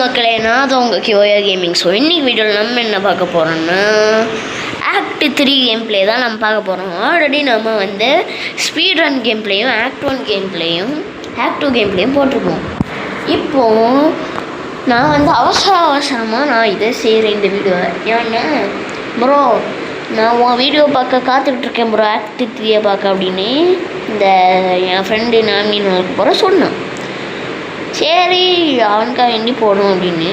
மக்களே, நான் தான் உங்கள் கியோயா கேமிங். ஸோ இன்றைக்கி வீடியோவில் நம்ம என்ன பார்க்க போகிறோம்னா ஆக்ட் 3 கேம் பிளே தான் நம்ம பார்க்க போகிறோம். ஆல்ரெடி நம்ம ஸ்பீட் ரன் கேம் பிளேயும் ஆக்ட் 1 கேம் பிளேயும் ஆக்ட் 2 கேம் பிளேயும் போட்டிருப்போம். இப்போது நான் அவசரமாக நான் இதை செய்கிறேன் இந்த வீடியோவை. ஏன்னா ப்ரோ, நான் உன் வீடியோ பார்க்க காத்துக்கிட்டுருக்கேன் ப்ரோ, ஆக்ட் 3 பார்க்க அப்படின்னு இந்த என் ஃப்ரெண்டு நாமினி போகிற சொன்னான். சரி, அவனுக்காக வேண்டி போடும் அப்படின்னு.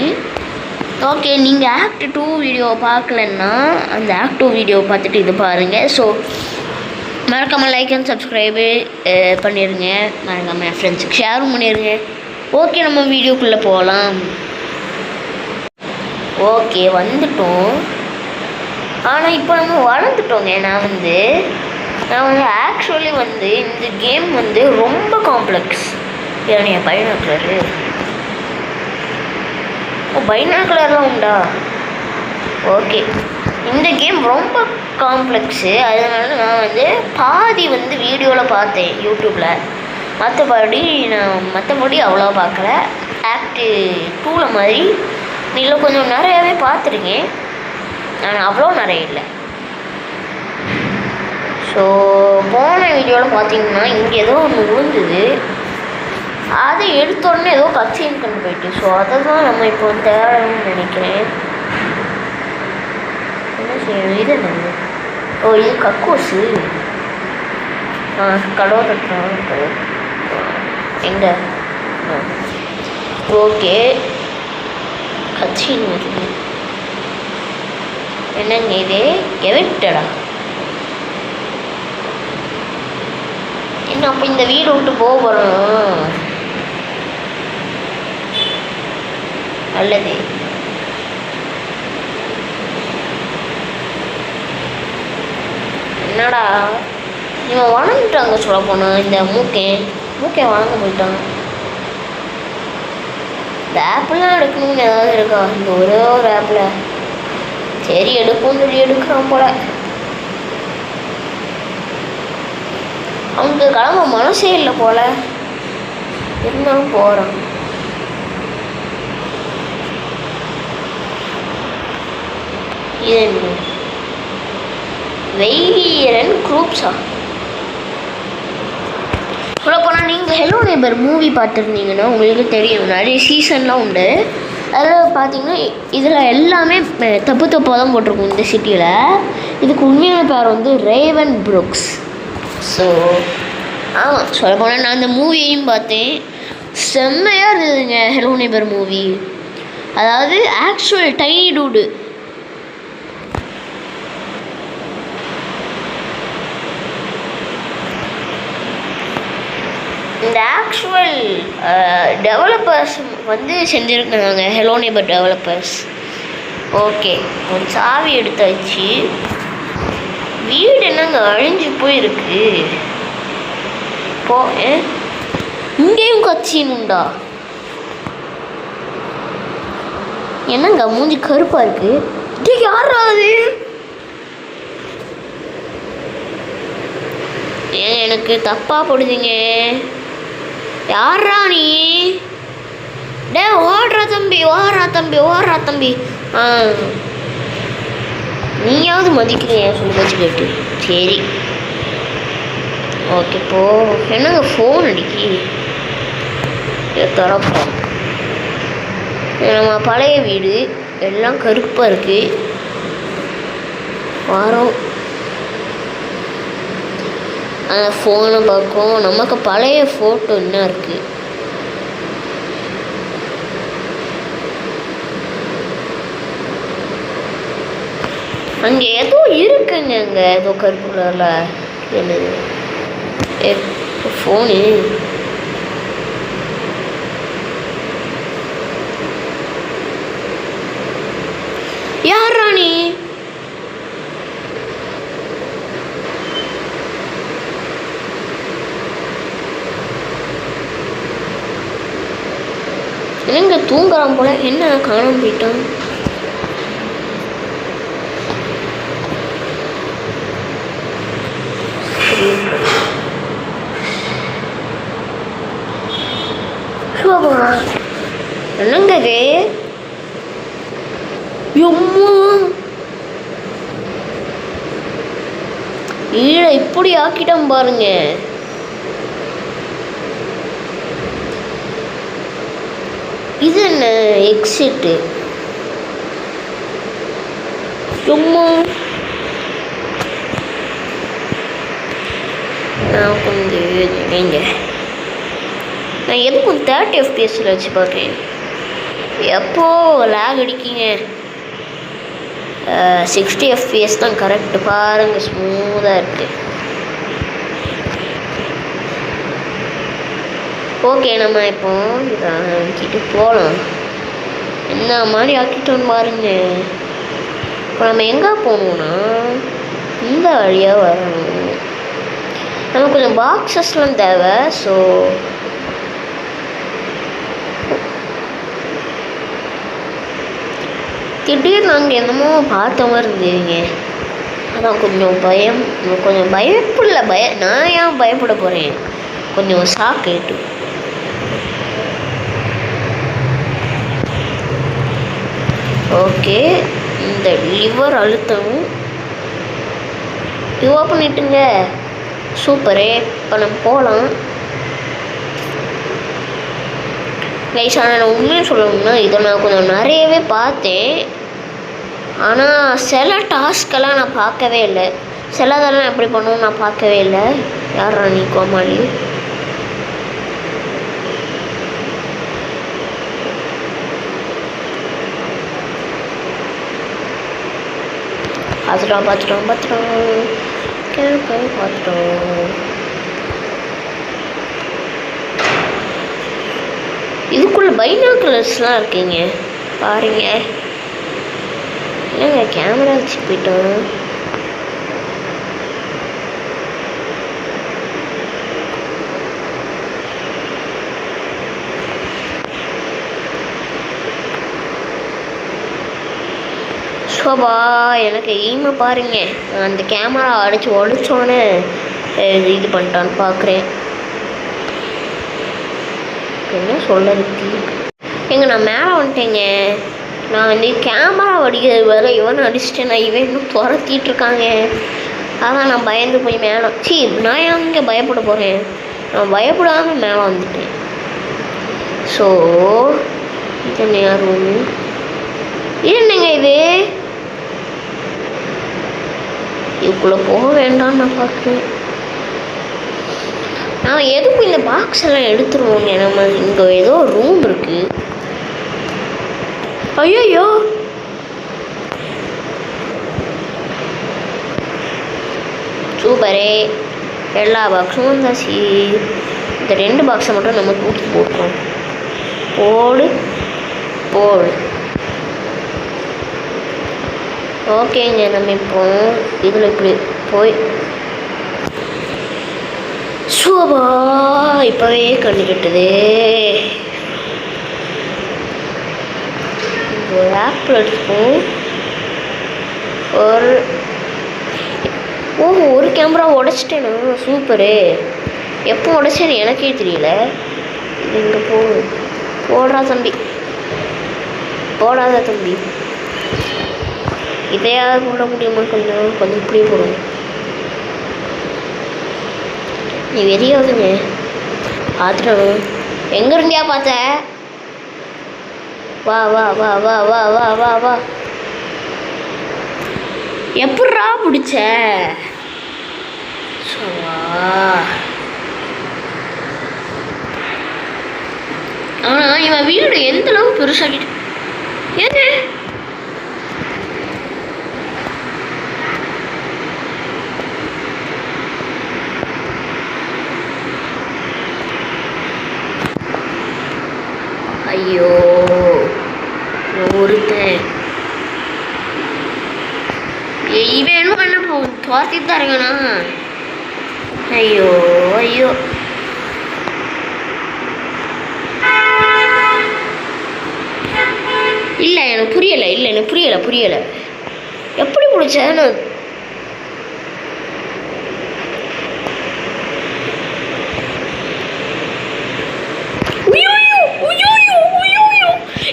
ஓகே, நீங்கள் ஆக்ட் 2 வீடியோ பார்க்கலன்னா அந்த ஆக்ட் 2 வீடியோ பார்த்துட்டு இது பாருங்கள். ஸோ மறக்காமல் லைக் அண்ட் சப்ஸ்கிரைபு பண்ணிடுங்க. மறக்காமல் என் ஃப்ரெண்ட்ஸுக்கு ஷேரும் பண்ணிடுங்க. ஓகே, நம்ம வீடியோக்குள்ளே போகலாம். ஓகே, வந்துட்டோம். ஆனால் இப்போ நம்ம வளர்ந்துட்டோங்க. நான் ஆக்சுவலி இந்த கேம் ரொம்ப காம்ப்ளெக்ஸ். என் பைனாக்குலரு பைனாக்குலர்லாம் உண்டா? ஓகே, இந்த கேம் ரொம்ப காம்ப்ளெக்ஸு. அதனால நான் பாதி வீடியோவில் பார்த்தேன் யூடியூப்பில். மற்றபடி அவ்வளோ பார்க்கல. ஆக்ட் 2 மாதிரி நீங்களும் கொஞ்சம் நிறையாவே பார்த்துருக்கேன். நான் அவ்வளோ நிறைய இல்லை. ஸோ போன வீடியோவில் பார்த்தீங்கன்னா இங்கே ஏதோ ஒன்று விழுந்தது. அதை எடுத்தோடனே ஏதோ கட்சின்னு கொண்டு போயிட்டு. ஸோ அதை தான் நம்ம இப்போ தேடணும்னு நினைக்கிறேன். என்ன செய்யணும்? இது என்ன? ஓ, இது கக்கூசு. கடவுள் கட்டுறான் எங்கே? ஓகே, கட்சின்னு வருது. என்னங்க இது? எவிட்டடா என்ன? அப்போ இந்த வீடு விட்டு போகணும் அல்லது என்னடா இவன் வளர்ந்துட்டாங்க சொல்ல போனான். இந்த மூக்கே வளர்ந்து போயிட்டான். இந்த ஆப்பிள்லாம் எடுக்கணும்னு ஏதாவது இருக்கா? இந்த ஒரே ஒரு ஆப்பில் சரி எடுக்கும்னு சொல்லி எடுக்கிறான் போல. அவனுக்கு கிளம்ப மனசே இல்லை போல. இருந்தாலும் போகிறான். இது வெயிலியரன் குரூப்ஸா சொல்ல போனால் நீங்கள் ஹெலோ நெய்பர் மூவி பார்த்துருந்தீங்கன்னா உங்களுக்கு தெரியும். நிறைய சீசன்லாம் உண்டு. அதில் பார்த்தீங்கன்னா இதில் எல்லாமே தப்பாக தான் போட்டிருக்கும் இந்த சிட்டியில். இதுக்கு உண்மையான பேர் ரேவன் புரூக்ஸ். ஸோ ஆமாம், சொல்ல போனால் நான் அந்த மூவியையும் பார்த்தேன். செம்மையாக இருந்ததுங்க ஹெலோ நெய்பர் மூவி. அதாவது ஆக்சுவல் டைனி டூடு. இந்த ஆக்சுவல் டெவலப்பர்ஸ் செஞ்சுருக்காங்க, ஹெலோ நெய்பர் டெவலப்பர்ஸ். ஓகே, ஒரு சாவி எடுத்தாச்சு. வீடு என்னங்க அழிஞ்சு போயிருக்கு. இங்கேயும் கட்சின்னுண்டா? என்னங்க மூஞ்சி கருப்பா இருக்கு? இது யாரா அது? ஏன் எனக்கு தப்பா போடுதீங்க? யாரா நீ? டே ஓடுறா தம்பி. நீயாவது மதிக்கிறீங்க சொல்லி வச்சு கேட்டு. சரி ஓகே, போ. என்னங்க ஃபோன் அடிக்கி திறப்போம். நம்ம பழைய வீடு எல்லாம் கருப்பாக இருக்குது. வரோம் அந்த ஃபோனை பார்க்கும். நமக்கு பழைய ஃபோட்டோ என்ன இருக்குது? அங்கே ஏதோ இருக்குங்க. அங்கே ஏதோ கருப்பு கலரில் என்னது ஃபோனு? யாரா நீ? என்னங்க தூங்குறான் போல. என்ன காணாம போயிட்டான்? என்னங்க இது? எம்மா ஈழ இப்படி ஆக்கிட்டோம் பாருங்க. இது என்ன எக்ஸிட்டு? எம்மா நான் கொஞ்சம் நீங்கள் நான் எதுக்கும் 30 FPS வச்சு பார்க்குறேன். எப்போ லேக் அடிக்கிங்க. 60 FPS தான் கரெக்டு. பாருங்கள் ஸ்மூத்தாக இருக்குது. ஓகே நம்ம இப்போ இதை ஆக்கிட்டு போகலாம். என்ன மாதிரி ஆக்கிட்டோன்னு பாருங்க. இப்போ நம்ம எங்கே போகணுன்னா இந்த வழியாக வரணும். நமக்கு கொஞ்சம் பாக்ஸஸ்லாம் தேவை. ஸோ திடீர்னு நாங்கள் என்னமோ பார்த்த மாதிரி இருந்தீங்க. அதான் கொஞ்சம் பயப்படல. நான் ஏன் பயப்பட போகிறேன்? கொஞ்சம் ஷாக். ஓகே இந்த லிவர் அழுத்தவும் இது ஓப்பன் பண்ணிட்டுங்க. சூப்பரே. இப்போ நம்ம போகலாம். கைஸ் நான் உண்மையை சொல்லணும்னா இதை நான் கொஞ்சம் நிறையவே பார்த்தேன். ஆனால் சில டாஸ்க்கெல்லாம் நான் பார்க்கவே இல்லை. சிலதெல்லாம் எப்படி பண்ணணும்னு நான் பார்க்கவே இல்லை. யார் ராணி கோமாளி? பார்த்துட்டோம். இதுக்குள்ள பைனாக்குலர்ஸ்லாம் இருக்குங்க பாருங்க. இல்லைங்க கேமரா வச்சு போயிட்டோம். சோபா எனக்கு எய்மை பாருங்க. அந்த கேமரா அடித்து ஒழிச்சோன்னு இது பண்ணிட்டான்னு பார்க்குறேன். என்ன சொல்லுறது நான் மேலே வந்துட்டேங்க. நான் வந்து கேமரா அடிக்கிறது வேறு இவன் அடிச்சுட்டேன். நான் இவன் இன்னும் துரத்திட்டு இருக்காங்க. அதான் நான் பயந்து போய் மேலே நான் எங்கே பயப்பட போகிறேன்? நான் பயப்படாமல் மேலே வந்துட்டேன். ஸோ இது என்ன ரூமு? என்னங்க இது? இதுக்குள்ளே போக வேண்டாம்னு நான் பார்க்குறேன். நான் எதுக்கும் இந்த பாக்ஸ் எல்லாம் எடுத்துருவோங்க. நம்ம இங்கே ஏதோ ரூம் இருக்குது. ஐயோ சூப்பரே. எல்லா பாக்ஸும் வந்தாச்சு. இந்த 2 பாக்ஸை மட்டும் நம்ம தூக்கி போட்டுருவோம். போடு. ஓகேங்க நம்ம இப்போ இதில் இப்படி போய் சோபா இப்போவே கண்ணு கட்டுது. ஒரு ஆப்பிள் எடுத்துப்போம். ஒரு கேமரா உடச்சிட்டேனா? சூப்பரு. எப்போ உடச்சேன்னு எனக்கே தெரியல. இது இங்கே போடாத தம்பி. இதையாவது போட முடியுமா? கொஞ்சம் இப்படியே போடுங்க. நீ வெறியாவதுங்க. பார்த்துட்டோம். எங்கே இருந்தியா பார்த்த? வா. எப்பட்றா பிடிச்ச? ஆனால் இவன் வீடு எந்த அளவுக்கு பெருசாகிட்டு ஏங்க ஐயோ ஒருத்தன் இவனும் என்ன துரத்திட்டு தான் இருக்கானா? ஐயோ இல்லை எனக்கு புரியலை. எப்படி பிடிச்ச?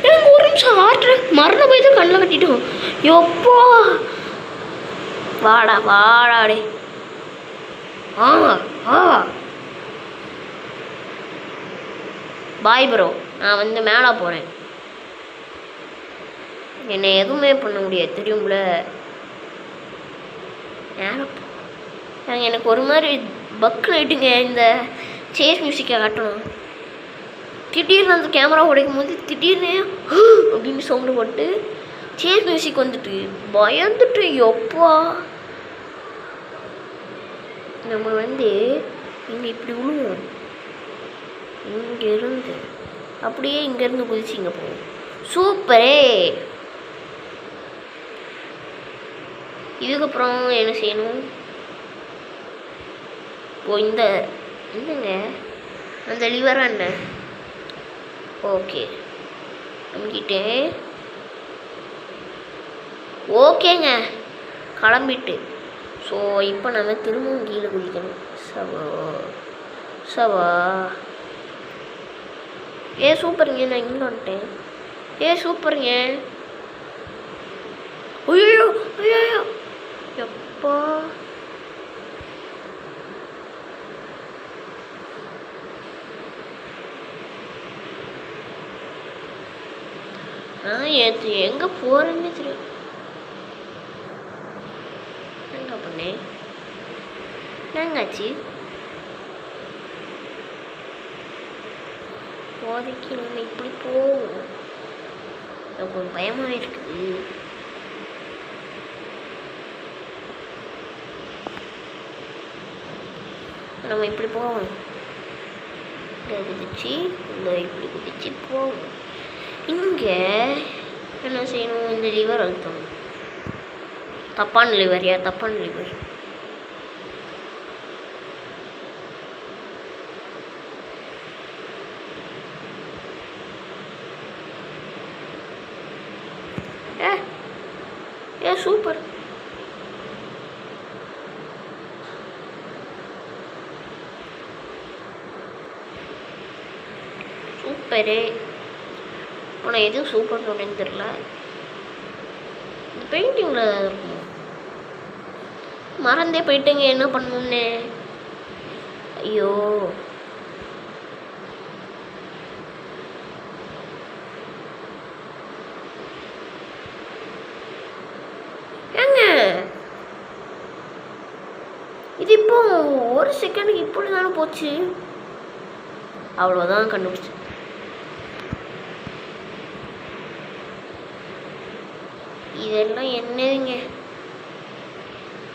எனக்கு ஒரு நிமிஷம் யார்கிட்ட மரண போய் தான் கண்ணில் கட்டிட்டோம். எப்போ வாடா வாடாடே. பாய் ப்ரோ, நான் வந்து மேலே போகிறேன். என்னை எதுவுமே பண்ண முடியாது தெரியும்ல. மேலே எனக்கு ஒரு மாதிரி பக் லைட்டுங்க. இந்த சேஸ் மியூசிக்கை காட்டணும். திடீர்னு அந்த கேமரா உடைக்கும் போது திடீர்னு அப்படின்னு சவுண்டு போட்டு சேஸ் மியூசிக் வந்துட்டு பயந்துட்டு எப்பா. நம்ம வந்து இங்கே இப்படி விழுவோம். இங்கேருந்து அப்படியே இங்கேருந்து குதிச்சு இங்கே போவோம். சூப்பரே. இதுக்கப்புறம் என்ன செய்யணும்? இந்த என்னங்க அந்த லிவரா என்ன? ஓகே நம்பிக்கிட்டேன். ஓகேங்க கிளம்பிட்டு. ஸோ இப்போ நம்ம திரும்பவும் கீழே குதிக்கணும். சவா சூப்பருங்க. நான் இங்கே வந்துட்டேன். சூப்பருங்க. ஐயோ ஐயோ எப்பா. எங்கே போகிறேன்னு தெரியும். என்ன பண்ணேன்? என்னங்காச்சு? போதைக்கு நம்ம இப்படி போவோம். எனக்கு ஒரு பயமாக இருக்குது. நம்ம இப்படி போவோம். குதிச்சு இப்படி குதிச்சு போவோம். இங்கே என்ன செய்யணும்? இந்த லிவர் அழுத்தணும். தப்பான லிவர். தப்பான லிவர். சூப்பர். சூப்பரு. ஆனால் எதுவும் சூப்பர் சொல்லுன்னு தெரில. இந்த பெயிண்டிங்கில் இருக்கும். மறந்தே போயிட்டுங்க என்ன பண்ணணுன்னு. ஐயோ ஏங்க இது இப்போ ஒரு செகண்டுக்கு இப்படி தானே போச்சு. அவ்வளோதான் கண்டுபிடிச்சு. இதெல்லாம் என்னதுங்க?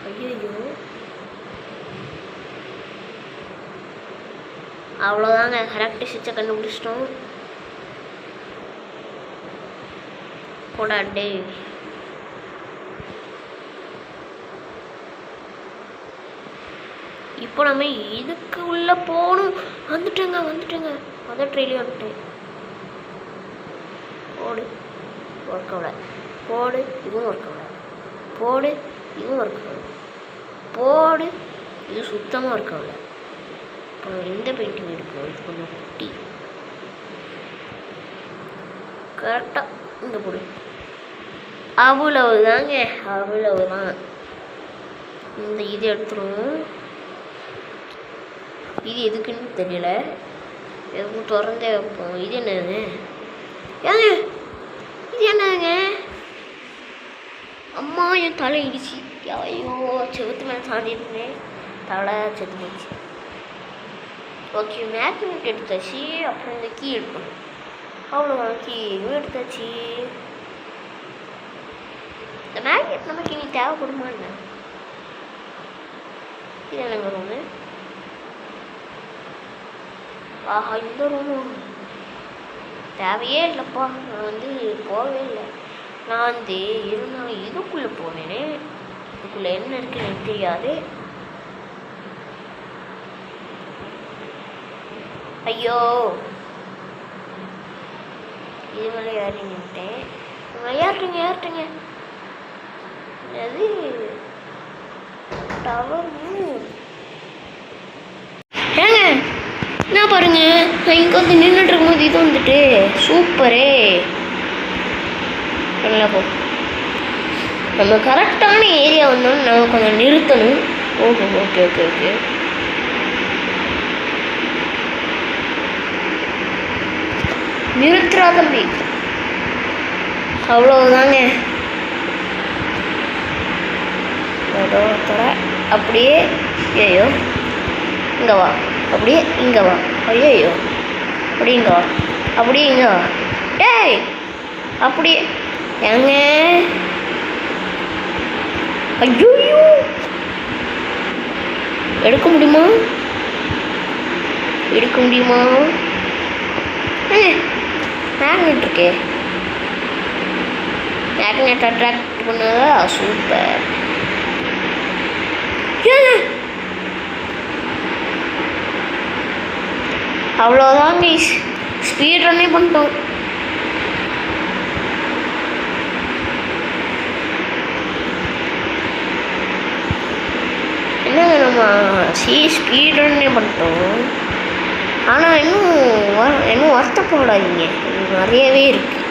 ஐயோ அவ்வளோதாங்க. கரெக்ட் ஸ்டிச்சை கண்டுபிடிச்சிட்டோம். போடாண்டே. இப்போ நம்ம இதுக்கு உள்ள போகணும். வந்துட்டேங்க. மொதல் ட்ரெயிலே வந்துட்டேன். போடு. ஒர்க் ஆகல. போடு. இதுவும் ஒர்க் ஆகல. போடு. இதுவும் ஒர்க் ஆகல. போடு. இது சுத்தமாக ஒர்க் ஆகல. இப்போ இந்த பெயிண்டிங் எடுப்போம். இது கொஞ்சம் குட்டி. கரெக்டாக இந்த போடு. அவ்வளவுதாங்க. அவ்வளவுதான். இந்த இது எடுத்துருவோம். இது எதுக்குன்னு தெரியல. எதுக்கும் திறந்தே வைப்போம். இது என்னதுங்க? இது என்னதுங்க? அம்மா என் தலை இடிச்சு. ஐயோ செவத்து மேலே சாண்டிருந்தேன். தலை செத்து போச்சு. ஓகே மேக்னெட் எடுத்தாச்சு. அப்புறம் இந்த கீ எடுக்கணும். அவ்வளோதான். கீயும் எடுத்தாச்சு. இந்த மேக்னெட் நமக்கு இனி தேவைப்படுமா என்ன? இது என்னங்க ரூமு? ஆஹா இந்த ரூமு தேவையே இல்லைப்பா. நான் வந்து போகவே இல்லை. நான் வந்து இருந்தால் இதுக்குள்ளே போனேனே. இதுக்குள்ளே என்ன இருக்குன்னு எனக்கு தெரியாது. ஐயோ இது மேலே ஏறிட்டேன். ஏறிட்டுங்க. அது டவர் ஏங்க என்ன பாருங்க. நான் இங்கே வந்து நின்றுட்டு இருக்கும்போது இது வந்துட்டு சூப்பரே. என்ன போ, நம்ம கரெக்டான ஏரியா வந்தோம்னு நம்ம கொஞ்சம் நிறுத்தணும். Okay okay okay okay. நிறுத்துறா தம்பி, அவ்வளோதாங்க. அப்படியே ஐயோ இங்கே வா, அப்படியே இங்கே வா, ஐயோ அப்படியே இங்கே வா, அப்படியே இங்கே வா. டேய் அப்படியே ஏங்க, ஐயோ எடுக்க முடியுமா, எடுக்க முடியுமா? மேக்னெட் இருக்கே, மேக்னெட் அட்ராக்ட் பண்ணதா சூப்பர். அவ்வளோதான் கைஸ், ஸ்பீட் ரன்னே பண்ணிட்டோம். என்னங்க நம்ம ஸ்பீட் ரன்னே பண்ணிட்டோம். ஆனால் இன்னும் வருத்தப்படாதீங்க, நிறையவே இருக்கு.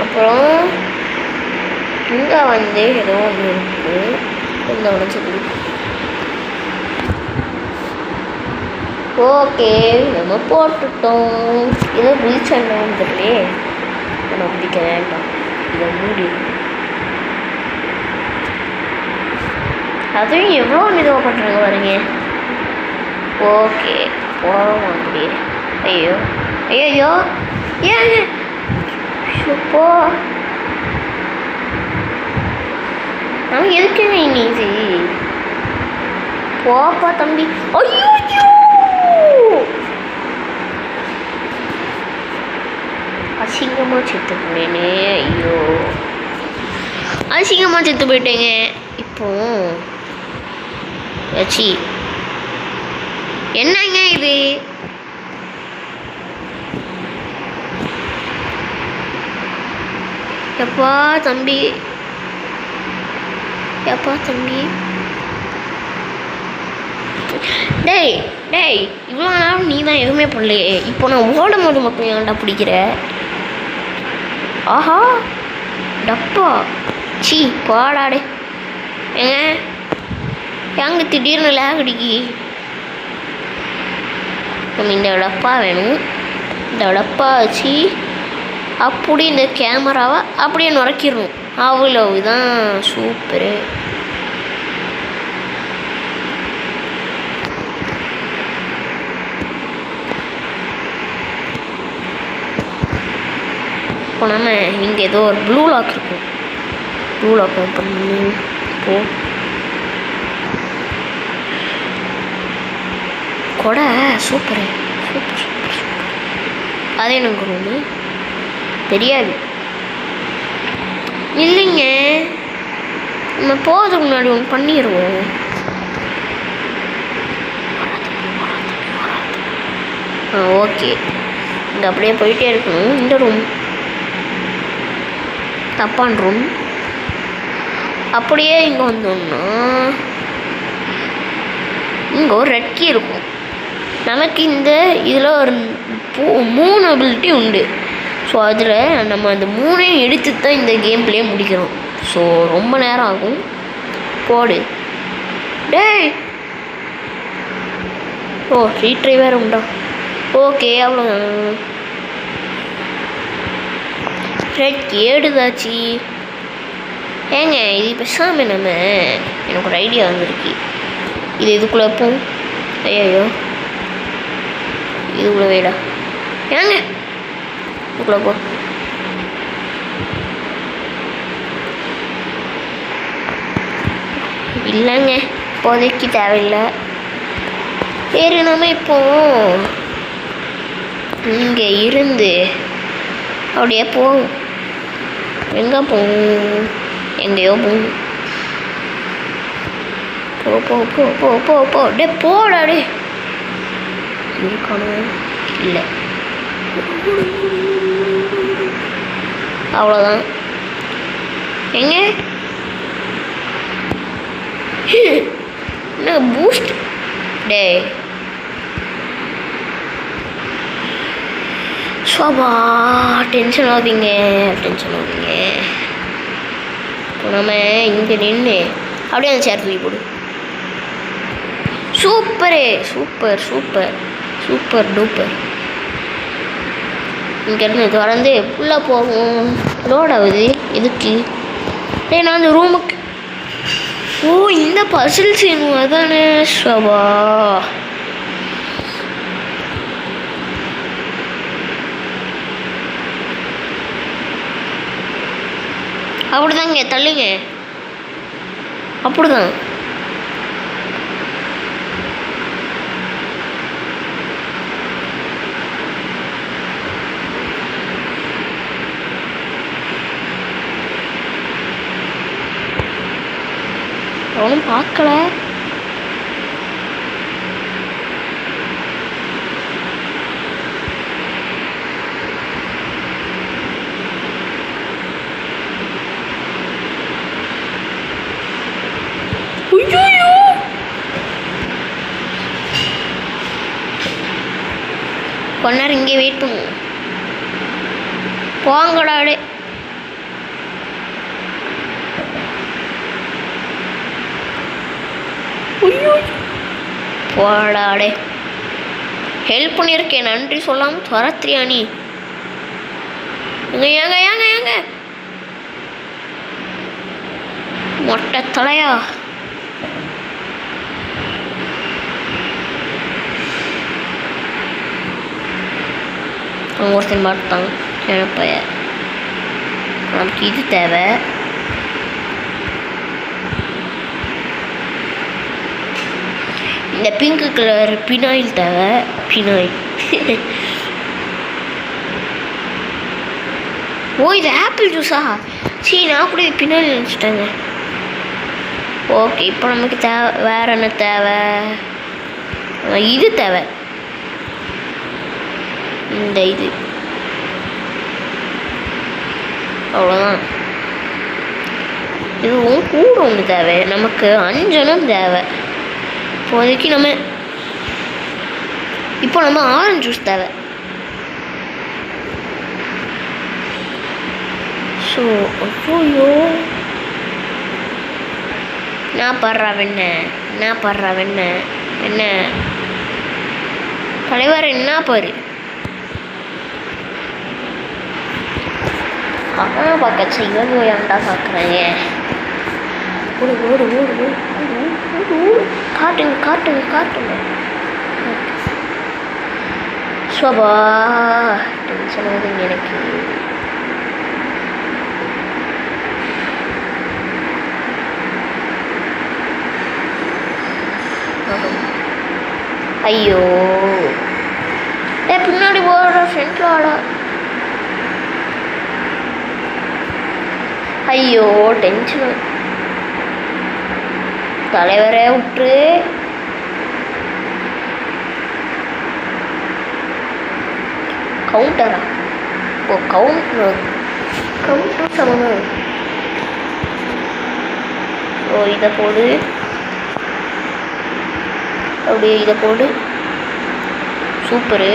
அப்புறம் இங்கே வந்து ஏதோ ஒன்று இருக்குது, இந்த உடச்சது. ஓகே நம்ம போட்டுட்டோம். ஏதோ ரீச் ஆனே நம்பிக்க வேண்டாம், இதை மூடி. அதுவும் எவ்வளோ மெதுவாக பண்ணுறாங்க பாருங்க. ஓகே போக முடியும். ஐயோ ஐயோ ஏங்க போ, நான் எதுக்குங்க இன்னைக்கு போப்பா தம்பி. ஐயோ அசிங்கமாக செத்து போயிட்டேனே, ஐயோ அசிங்கமாக செத்து போயிட்டேங்க. இப்போ சி என்னங்க இது, எப்பா தம்பி, எப்பா தம்பி. டேய் டேய், இவ்வளோ நேரம் நீ தான் எதுவுமே பண்ணலையே, இப்போ நான் ஓடும் போது மட்டும் ஏன்டா பிடிக்கிற? ஆஹா டப்பா, சி போடாடே. ஏங்க திடீர்னு லேக் அடிக்கி. நம்ம இந்த டப்பா வேணும், இந்த டப்பா வச்சு அப்படி இந்த கேமராவை அப்படியே நுரைக்கிடணும், அவ்வளவுதான். சூப்பரு. இப்போ நம்ம இங்கே ஏதோ ஒரு ப்ளூ லாக் இருக்கும், ப்ளூ லாக் ஓப்பன் பண்ணி போ. கொடை சூப்பரு, சூப்பர் சூப்பர் சூப்பர். அதே எனக்கு ஒன்று தெரியாது. இல்லைங்க, நம்ம போகிறதுக்கு முன்னாடி ஒன்று பண்ணிடுவோம். ஓகே, இங்கே அப்படியே போயிட்டே இருக்கணும். இந்த ரூம் தப்பான ரூம். அப்படியே இங்கே வந்தோம்னா இங்கே ஒரு ரெட் கீ இருக்கும். நமக்கு இந்த இதில் ஒரு 3 அபிலிட்டி உண்டு. ஸோ அதில் நம்ம அந்த 3ஐயும் எடுத்து தான் இந்த கேம் பிளே முடிக்கிறோம். ஸோ ரொம்ப நேரம் ஆகும். போடு டேய். ஓ ரீட்ரை வேறு உண்டா? ஓகே அவ்வளோதான். ரெட் ஏடுதாச்சு. ஏங்க இது பேசாமல் நம்ம எனக்கு ஒரு ஐடியா வந்துருக்கு. இது இதுக்குள்ளே வைப்போம். ஐயோ இதுக்குள்ளே வேடா. ஏங்க இதுக்குள்ளே போ. இல்லைங்க இப்போதைக்கு தேவையில்லை. சரி நம்ம இப்போ இங்கே இருந்து அப்படியே போவோம். எங்கே போவோம்? எங்கேயோ போவோம். போ போ போ போ போ போ டே போடா டே. இருக்கானு இல்லை. அவ்வளோதான். எங்க என்ன பூஸ்ட் டே சோபா டென்ஷன் ஆகுதுங்க. இப்போ நம்ம இங்கே நின்று அப்படியே அந்த சேர் தூக்கி போடு. Super duper. இங்கேருந்து திறந்து ஃபுல்லாக போகும். லோட் ஆகுது எதுக்கு? நான் அந்த ரூமுக்கு இந்த பசில் சீனு அதானே. சோபா அப்படிதாங்க தள்ளுங்க. அப்படிதான் அவனும் பார்க்கல. கொஞ்ச நேரம் இங்கே வெயிட் பண்ணுவோம். போங்கடாடே. போடாடே ஹெல்ப் பண்ணியிருக்கேன், நன்றி சொல்லாமல் துரத்திரியா நீ? ஏங்க மொட்டை தலையா? ஒருத்தன் பார்த்தான் கிழப்பைய. நமக்கு இது தேவை. இந்த பிங்க் கலர் பினாயில் தேவை. பினாயில் இது ஆப்பிள் ஜூஸா? நான் கூட இது பினாயில் நினச்சிட்டேங்க. ஓகே, இப்போ நமக்கு தேவை வேறு என்ன தேவை? இது தேவை. இந்த இது அவ்வளோதான். இதுவும் கூட ஒன்று தேவை. நமக்கு அஞ்சனம் தேவை. இப்போதைக்கு இப்போ நம்ம ஆரஞ்சு ஜூஸ் தேவை. ஸோ ஐயோ நான் படுறா வெண்ண என்ன தலைவர் என்ன பாரு. அதான் பார்க்க இவங்க ஏன்டா பார்க்குறாங்க. ஓடு காட்டுங்க. சோபா டென்ஷன் ஆகுதுங்க எனக்கு. ஐயோ பின்னாடி போகிற ஃப்ரெண்ட்ல வாடா. ஐயோ டென்ஷன். தலைவரே விட்டுரு. கவுண்டரா? கவுண்டர் சமம். இதை போடு. அப்படியே இதை போடு. சூப்பரு.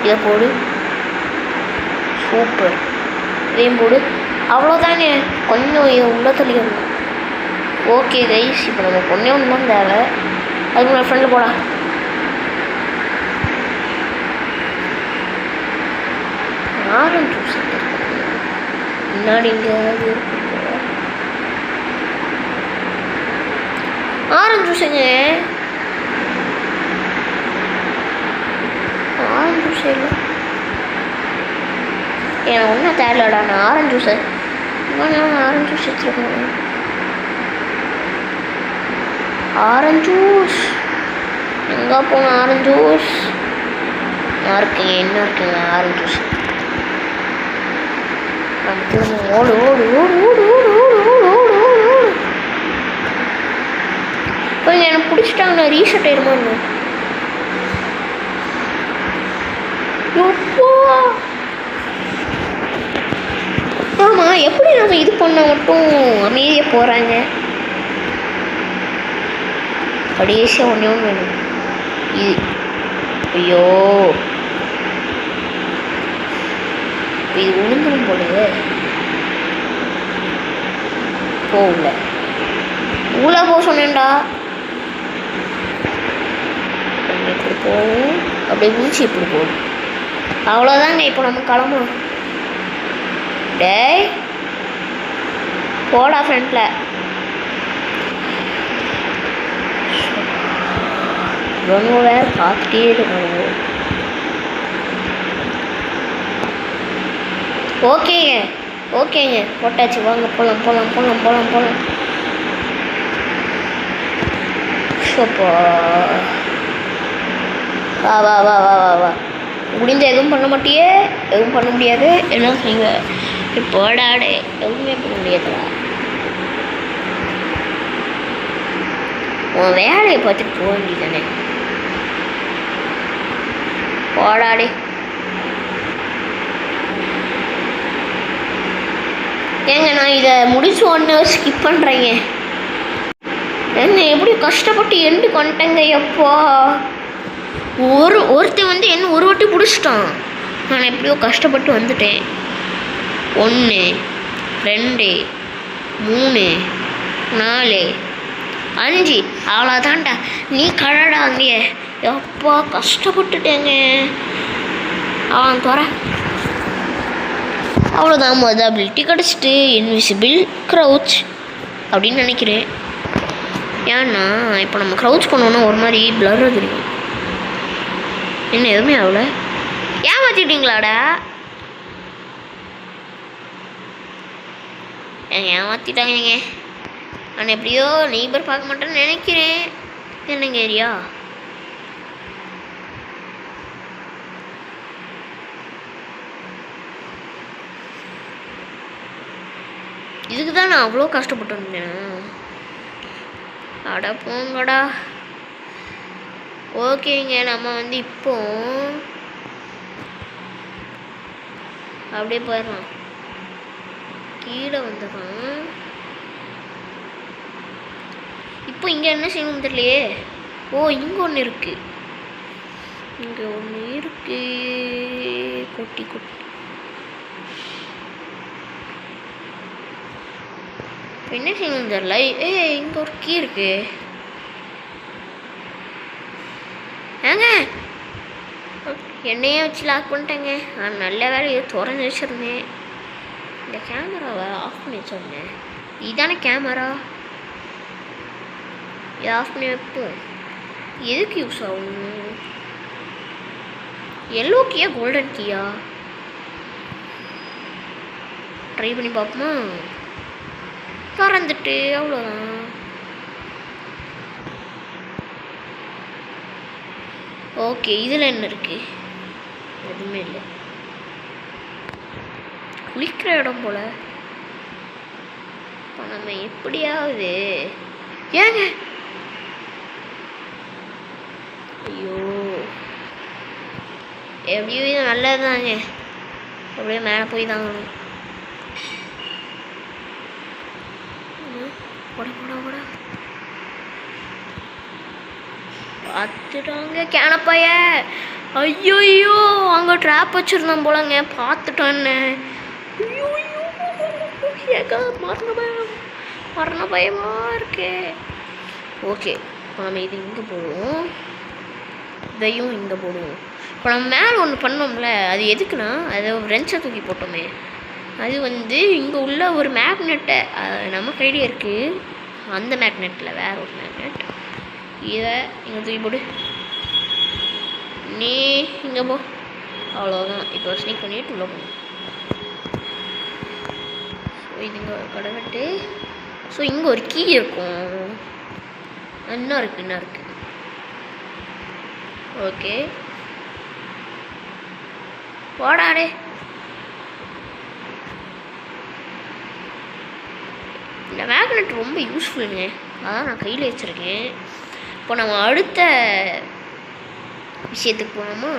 இதை போடு. சூப்பர். இதையும் போடு. அவ்வளோதாங்க. கொஞ்சம் உள்ள தள்ளிடணும். ஓகே கைஸ், இப்போ நமக்கு ஒன்றே ஒன்று தான் தேவை. அதுக்கு நான் ஃப்ரெண்டில் போடா. ஆரஞ்சு ஜூஸ் முன்னாடி எங்கேயாவது ஆரஞ்சு ஜூஸுங்க. ஆரஞ்சு ஜூஸ் இல்லை எனக்கு ஒன்றும் தேவையில்லடா. நான் ஆரஞ்சு ஜூஸு ஆரஞ்சு ஜூஸ் வச்சுருக்கேன். ஆரஞ்சு ஜூஸ் எங்கே போகணும்? ஆரஞ்சு ஜூஸ் என்ன இருக்குங்க? ஆரஞ்சு ஜூஸ் ஓடு. கொஞ்சம் எனக்கு பிடிச்சிட்டாங்க. நான் ரீசெட் ஆயிடுமா? ஆமாம், எப்படி நம்ம இது பண்ண மட்டும் அமைதியாக போகிறாங்க? கடைசியாக ஒன்றே ஒன்று வேணும். இது ஐயோ இது விழுந்துடும் போலயே. போகல, உள்ள போக சொன்னேன்டா. இப்படி போகும், அப்படியே குதிச்சு இப்படி போகும். அவ்வளோதாங்க. இப்போ நம்ம கிளம்பணும். டேய் போடா ஃப்ரெண்டில். ரொம்ப வேறு பார்த்துட்டே இருக்கணும். ஓகேங்க ஓகேங்க, போட்டாச்சு. வாங்க போகலாம் போகலாம் போகலாம் போகலாம் போகலாம். ஷோப்பா, வா வா வா வா வா வா. முடிஞ்ச எதுவும் பண்ண மாட்டியே, எதுவும் பண்ண முடியாது. என்ன செய்வ? போடாடே, எதுவுமே பண்ண முடியாதுடா. உன் வேலையை பார்த்துட்டு போக வேண்டியதானே. போடாடே. ஏங்க நான் இதை முடிச்சு ஒன்று ஸ்கிப் பண்ணுறேங்க. என்ன எப்படி கஷ்டப்பட்டு எண்டு கொண்டேங்க. எப்போ ஒருத்தன் வந்து என்ன ஒரு வாட்டி பிடிச்சிட்டான். நான் எப்படியோ கஷ்டப்பட்டு வந்துட்டேன். 1 2 3 4 5 அவ்வளோதான்டா. நீ கடடா அங்கேயே. எப்பா கஷ்டப்பட்டுட்டேங்க. அவன் தர அவ்வளோதான். மொதல் அபிலிட்டி கிடச்சிட்டு இன்விசிபிள் க்ரௌச் அப்படின்னு நினைக்கிறேன். ஏன்னா இப்போ நம்ம க்ரௌச் பண்ணோன்னா ஒரு மாதிரி பிளர் தெரியும். என்ன எதுவுமே ஆகல. ஏமாற்றிட்டீங்களாடா? ஏமாற்றிட்டாங்க நீங்கள். நான் எப்படியோ நெய்பர் பார்க்க மாட்டேன்னு நினைக்கிறேன். என்னங்க ஏரியா? இதுக்கு தான் நான் அவ்வளோ கஷ்டப்பட்டு வந்தேன். அட போங்கடா. ஓகேங்க, நம்ம வந்து இப்போ அப்படியே போயிடலாம். கீழே வந்துடலாம். இப்போ இங்கே என்ன செய்யணும் தெரியலையே. ஓ, இங்கே ஒன்று இருக்கு. இங்கே ஒன்று இருக்கு. கொட்டி கொட்டி என்ன செய்யணும் தெரியல. இங்கே ஒரு கீ இருக்கு. ஏங்க என்னையே வச்சு லாக் பண்ணிட்டேங்க. நான் நல்ல வேலை இது திறந்து வச்சுருந்தேன். இந்த கேமராவை ஆஃப் பண்ணி வச்சுருந்தேன். இதுதானே கேமரா. இதை ஆஃப் பண்ணி வைப்போம். எதுக்கு யூஸ் ஆகும்? எல்லோ கீயா கோல்டன் கீயா? ட்ரை பண்ணி பார்ப்போமா? திறந்துட்டு அவ்வளோதான். ஓகே, இதில் என்ன இருக்கு? எதுவுமே இல்லை. குளிக்கிற இடம் போல. இப்போ நம்ம எப்படியாவது ஏங்க ஐயோ எப்படியோ இது நல்லதுதாங்க. அப்படியே மேலே போய் தாங்கணும். பார்த்துட்டாங்க கேனப்பைய. ஐயோ ஐயோ, அங்கே ட்ராப் வச்சுருந்தோம் போலங்க. பார்த்துட்டோன்னு. ஐயோ ஐயோ, ஏக்கா மரண பயமாக இருக்கே. ஓகே, இப்போ நம்ம இது இங்கே போடுவோம். இதையும் இங்கே போடுவோம். இப்போ நம்ம மேலே ஒன்று பண்ணோம்ல, அது எதுக்குன்னா அதை ரெஞ்சை தூக்கி போட்டோமே. அது வந்து இங்கே உள்ள ஒரு மேக்னெட்டை நம்ம கையிலே இருக்குது. அந்த மேக்னெட்டில் வேற ஒரு மேக்னெட். இதை இங்கே தூக்கி போடு. நீ இங்கே போ. அவ்வளோதான். இப்போ ஸ்னீக் பண்ணிட்டு உள்ள போகணும். ஸோ இது இங்கே கடவுட்டு. ஸோ இங்கே ஒரு கீ இருக்கும். இன்னும் இருக்குது. ஓகே, போடாடே. இந்த மேக்னெட் ரொம்ப யூஸ்ஃபுல்லுங்க. அதான் நான் கையில் வச்சுருக்கேன். இப்போ நம்ம அடுத்த விஷயத்துக்கு போனோமா,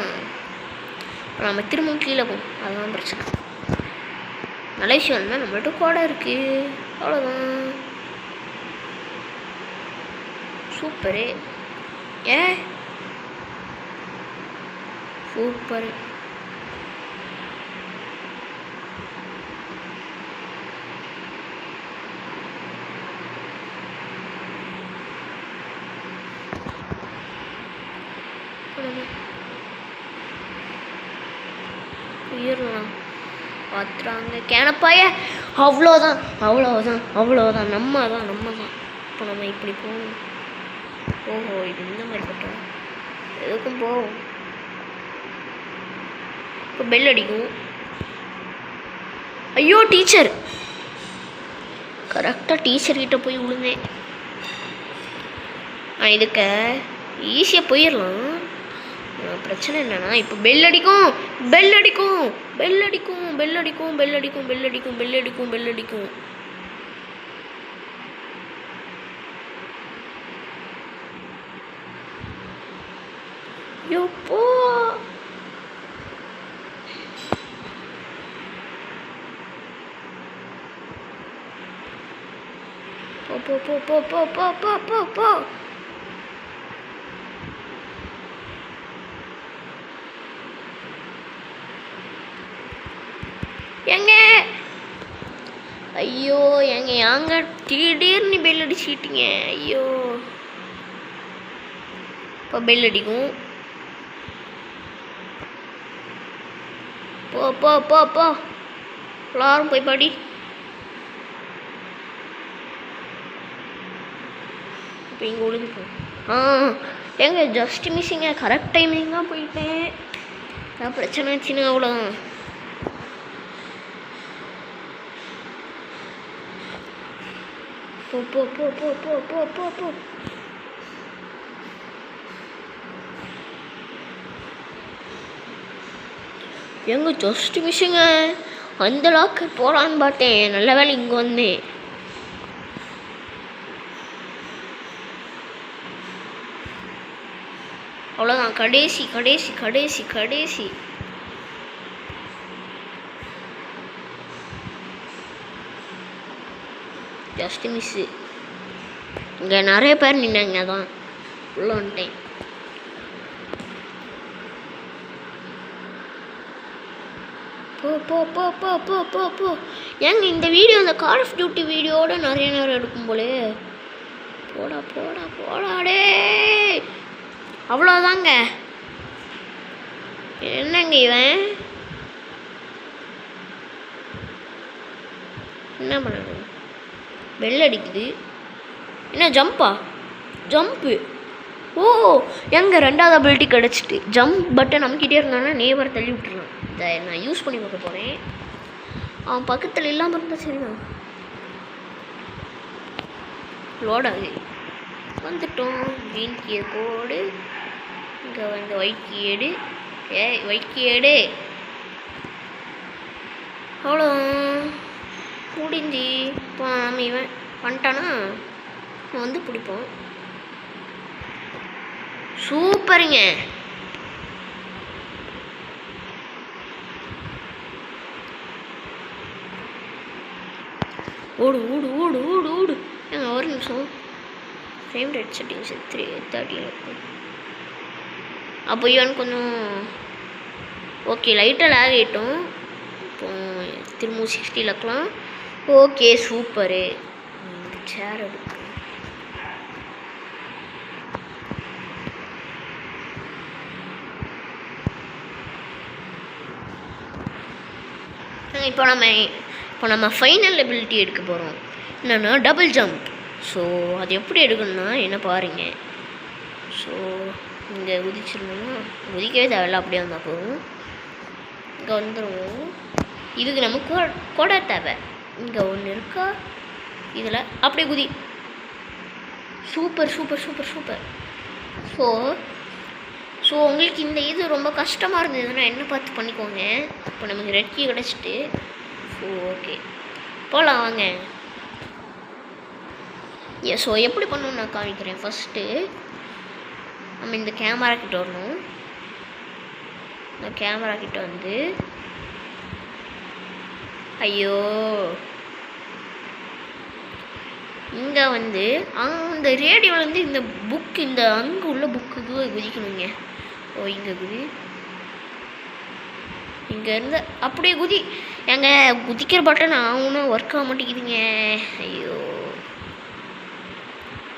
இப்போ நம்ம திரும்பவும் கீழே போவோம். அதுதான் பிரச்சனை. நல்ல விஷயம் இருந்தால் நம்மள்ட்ட கோடை இருக்குது. அவ்வளோதான். சூப்பரு. சூப்பரு. போயிடலாம். பார்த்துறாங்க கேனப்பாய. அவ்வளோதான் அவ்வளோதான் அவ்வளோதான். நம்ம தான் இப்போ நம்ம இப்படி போகணும். ஓஹோ, இது இந்த மாதிரி பட்டோம். எதுக்கும் போவோம். இப்போ பெல் அடிக்கும். ஐயோ, டீச்சர்! கரெக்டாக டீச்சர்கிட்ட போய் விழுந்தேன். இதுக்கு ஈஸியாக போயிடலாம். பிரச்சனை என்னன்னா, இப்போ பெல் அடிக்கும் பெல் அடிக்கும் பெல் அடிக்கும் பெல் அடிக்கும் பெல் அடிக்கும் பெல் அடிக்கும் பெல் அடிக்கும் பெல் அடிக்கும். எப்போ போ போ போ போ போ போ போ போ. எங்க? ஐயோ, ஏங்க திடீர்னு பெல் அடிச்சிட்டீங்க. ஐயோ, இப்போ பெல் அடிக்கும். போ போ போ போ, எல்லாரும் போய் பாடி. இப்போ இங்கே ஒழுங்கு போ. எங்க ஜஸ்ட் மிஸ்ஸிங்க. கரெக்ட் டைமிங் தான் போயிட்டேன். நான் பிரச்சனை ஆச்சுன்னா அவ்வளோதான். போ போ போ போ போ போ போ போ. எங்க ஜஸ்ட் மிஸ்ஸிங்க. அந்த லாக்கர் போகலான்னு பார்த்தேன். நல்ல வேலை இங்கே வந்தேன். அவ்வளோதான். கடைசி கடைசி கடைசி கடைசி. Just miss. இங்கே நிறைய பேர் நின்னாங்க. தான் உள்ள வந்துட்டேன். போ போ போ போ போ போ போ. ஏங்க இந்த வீடியோ அந்த கால் ஆஃப் டியூட்டி வீடியோட நிறைய நேரம் எடுக்கும் போலே. போடா போடா போடாடே. அவ்வளோதாங்க. என்னங்க இவன் என்ன பண்ணணும்? பெல் அடிக்குது. என்ன ஜம்பா? ஜம்ப்பு. ஓ, எங்க ரெண்டாவது அபிலிட்டி கிடச்சிட்டு. ஜம்ப் பட்டன் நம்மக்கிட்டே இருந்தானா நேவரை தள்ளி விட்டுருலாம். இதை நான் யூஸ் பண்ணி பார்க்க போகிறேன். அவன் பக்கத்தில் இல்லாமல் இருந்தால் சரிதான். லோட் ஆகுது. வந்துட்டோம். க்ரீன் கீ போடு. இங்கே வந்து ஒயிட் கீ எடு. ஒயிட் கீ எடு. அவ்வளோ முடிஞ்சு. இப்போ நம்ம இவன் வந்துட்டானா வந்து பிடிப்போம். சூப்பருங்க. ஓடு ஓடு ஓடு ஓடு ஓடு. ஏங்க ஒரு நிமிஷம். ஃப்ரேம் ரேட் செட்டிங்ஸ் 330 இருக்கும். அப்போ இவன் கொஞ்சம் ஓகே லைட்டாக லேக் ஆகிட்டோம். இப்போ திரும்ப 60 இருக்கலாம். Okay super. இந்த சேர் எடுக்கும். இப்போ நம்ம ஃபைனல் எபிலிட்டி எடுக்க போகிறோம். என்னென்னா டபுள் ஜம்ப். ஸோ அது எப்படி எடுக்கணும்னா என்ன பாருங்க. ஸோ இங்கே குதிச்சிருந்தோம்னா குதிக்கவே தேவையில்ல, அப்படியே வந்தால் போதும். இங்கே வந்துடுவோம். இதுக்கு நமக்கு கொடை தேவை. இங்கே ஒன்று இருக்கா, இதில் அப்படியே குதி. Super super super super. So உங்களுக்கு இந்த இது ரொம்ப கஷ்டமாக இருந்ததுன்னா என்ன பார்த்து பண்ணிக்கோங்க. இப்போ நமக்கு ரெட் கீ கிடச்சிட்டு. ஸோ ஓகே போகலாம் வாங்க. ஸோ எப்படி பண்ணணும்னு நான் காமிக்கிறேன். ஃபஸ்ட்டு நம்ம இந்த கேமரா கிட்ட வரணும். இந்த கேமரா கிட்ட வந்து ஐயோ இங்கே வந்து அந்த ரேடியோலேருந்து இந்த புக், இந்த அங்கே உள்ள புக்கு குதிக்கணுங்க. ஓ இங்கே குதி. இங்கேருந்து அப்படியே குதி. எங்க குதிக்கிற பட்டன் ஆகணும் ஒர்க் ஆக மாட்டேங்குதுங்க. ஐயோ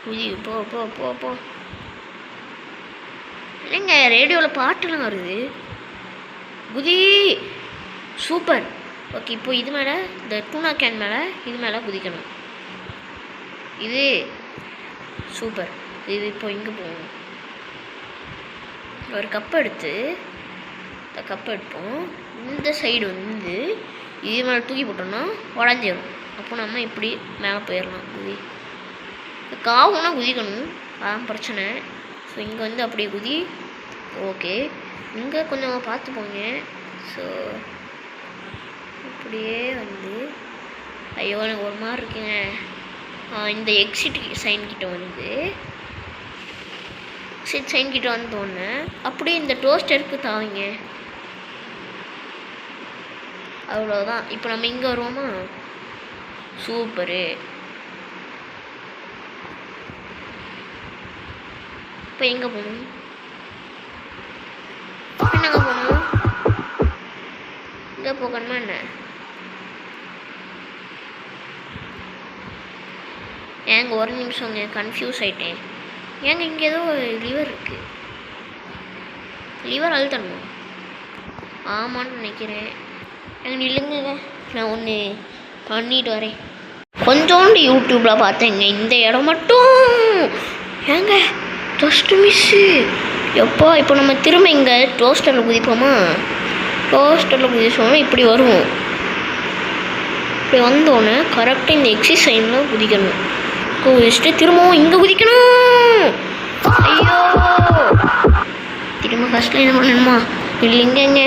குதி. போ போ போ போ. இல்லைங்க ரேடியோவில் பாட்டுலாம் வருது. குதி. சூப்பர். ஓகே, இப்போ இது மேலே இந்த டூனா கேன் மேலே இது மேலே குதிக்கணும். இது சூப்பர். இது இப்போ இங்கே போகணும். ஒரு கப் எடுத்து இந்த கப் எடுப்போம். இந்த சைடு வந்து இது மேலே தூக்கி போட்டோம்னா உடஞ்சிடும். அப்போ நம்ம இப்படி மேலே போயிடலாம். குதி காவுன்னா குதிக்கணும், அதான் பிரச்சனை. ஸோ இங்கே வந்து அப்படியே குதி. ஓகே, இங்கே கொஞ்சம் பார்த்து போங்க. ஸோ அப்படியே வந்து ஐயோ எனக்கு ஒரு மாதிரி இருக்குங்க. இந்த எக்ஸிட் சைன் கிட்ட வந்து எக்ஸிட் சைன் கிட்ட வந்தோடனே அப்படியே இந்த டோஸ்டருக்கு தாவிங்க. அவ்வளோதான். இப்போ நம்ம இங்கே வருவோமா? சூப்பரு. இப்போ எங்கே போகணும்? என்னங்க போகணும்? இங்கே போகணுமா என்ன? ஏங்க ஒரு நிமிஷங்க, கன்ஃபியூஸ் ஆகிட்டேன். ஏங்க இங்கே ஏதோ லிவர் இருக்குது. லிவர் அழுத்தணுமா? ஆமான்னு நினைக்கிறேன். ஏங்க நில்லுங்க, நான் ஒன்று பண்ணிட்டு வரேன். கொஞ்சோண்டு யூடியூப்பில் பார்த்தேங்க, இந்த இடம் மட்டும் ஏங்க ஜஸ்ட் மிஸ்ஸு. எப்போ இப்போ நம்ம திரும்ப இங்கே டோஸ்டரில் குதிப்போமா? டோஸ்டரில் குதிச்சோன்னா இப்படி வருவோம். இப்படி வந்தோடனே கரெக்டாக இந்த எக்ஸிட் சைனில் குதிக்கணும். குதிச்சுட்டு திரும்பவும் இங்கே குதிக்கணும். ஐயோ, திரும்ப ஃபஸ்ட்டில் என்ன பண்ணணுமா? இல்லைங்க ஏங்க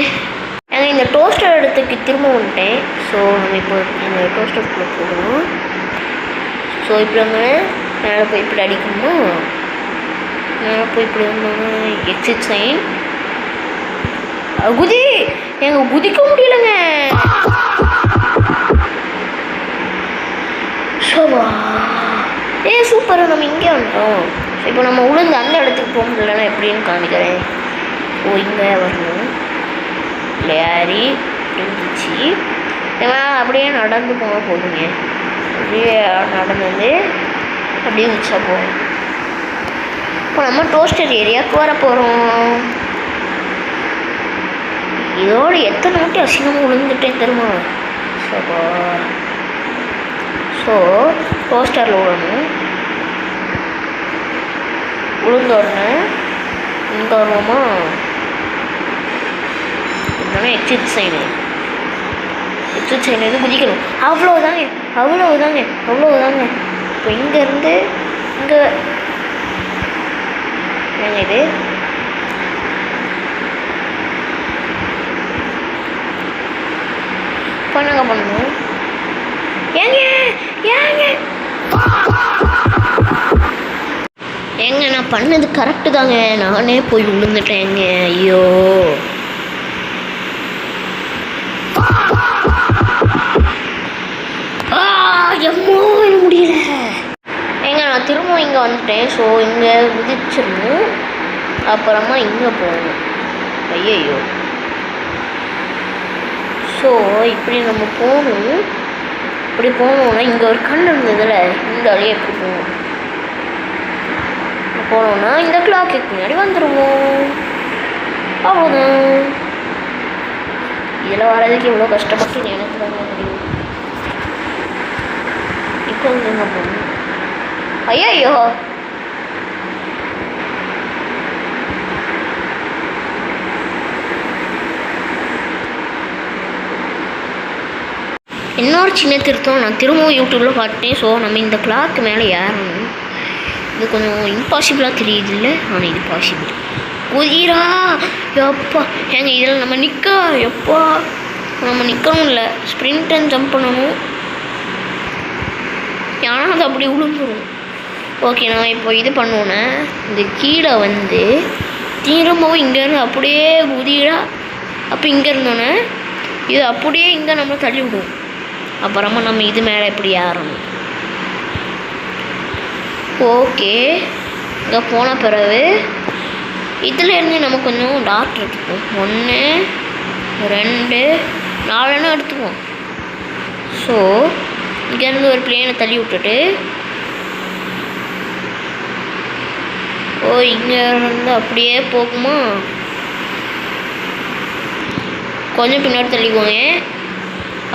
இந்த டோஸ்டர் இடத்துக்கு திரும்ப வந்துட்டேன். ஸோ நம்ம இப்போ இந்த டோஸ்டருக்குள்ளே போகணும். ஸோ இப்படி அங்கே மேலே போய் இப்படி அடிக்கணுமா? மேலே போய் இப்படி வந்தோம்னா எக்ஸிட் சைன் குதி. ஏங்க குதிக்க முடியலங்க. சோவா சூப்பராக நம்ம இங்கே வந்துட்டோம். இப்போ நம்ம உளுந்து அந்த இடத்துக்கு போக முடியலன்னா எப்படின்னு காமிக்கிறேன். ஓ இங்கே வரணும். ஏறி இருந்துச்சு. அப்படியே நடந்து போக போதுங்க. அப்படியே நடந்து வந்து அப்படியே உச்சா போகும். இப்போ நம்ம டோஸ்டர் ஏரியாவுக்கு வர போகிறோம். இதோடு எத்தனை மட்டும் அசிங்கமாக விழுந்துட்டேன் தெரியுமா? ஸோ டோஸ்டரில் விடணும். உளுந்த உடனே இங்கே வருவோமா? இல்லைன்னா எக்ஸிட் சைனு எது குதிக்கணும். அவ்வளோதாங்க. இப்போ இங்கேருந்து இங்கே ஏங்க இது பண்ணாங்க பண்ணணும். ஏங்க நான் பண்ணது கரெக்டு தாங்க. நானே போய் விழுந்துட்டேங்க. ஐயோ எம்மோ எனக்கு முடியல. ஏங்க நான் திரும்ப இங்கே வந்துட்டேன். ஸோ இங்கே குதிச்சிடணும். அப்புறமா இங்கே போகணும். ஐயோ ஸோ இப்படி நம்ம போகணும். இப்படி போனோம்னா இங்கே ஒரு கண் இருந்ததில்ல, இந்த வழியே எப்படி போகணும். போனோம்னா இந்த கிளாக்கு முன்னாடி வந்துடுவோம். அவ்வளோதான். இதில் வர்றதுக்கு இவ்வளோ கஷ்டப்பட்டு எனக்கு தாங்க முடியும். இப்போ இங்கே போகணும். ஐயோ இன்னொரு சின்ன திருத்தம் நான் திரும்பவும் யூடியூப்பில் பார்த்துட்டேன். ஸோ நம்ம இந்த கிளாக்கு மேலே ஏறணும். இது கொஞ்சம் இம்பாசிபிளாக தெரியுது இல்லை, ஆனால் இது பாசிபிள். குதிரா எப்பா ஏங்க இதில் நம்ம எப்பா நம்ம நிற்கணும் இல்லை, ஸ்ப்ரிண்ட் அண்ட் ஜம்ப் பண்ணணும். ஏன்னா அது அப்படி விழுந்துடும். ஓகே நான் இப்போ இது பண்ணுவோன்னே இந்த கீழே வந்து திரும்பவும் இங்கேருந்து அப்படியே குதிரா. அப்போ இங்கே இருந்தோன்னே இது அப்படியே இங்கே நம்ம தள்ளி விடுவோம். அப்புறமா நம்ம இது மேலே எப்படி ஏறணும். ஓகே இங்கே போன பிறகு இதுலேருந்து நம்ம கொஞ்சம் டாட் எடுத்துப்போம். 1 2 4 எடுத்துப்போம். ஸோ இங்கேருந்து ஒரு பிளேனை தள்ளி விட்டுட்டு இங்கே இருந்து அப்படியே போகுமா? கொஞ்சம் பின்னாடி தள்ளிக்குவோங்க.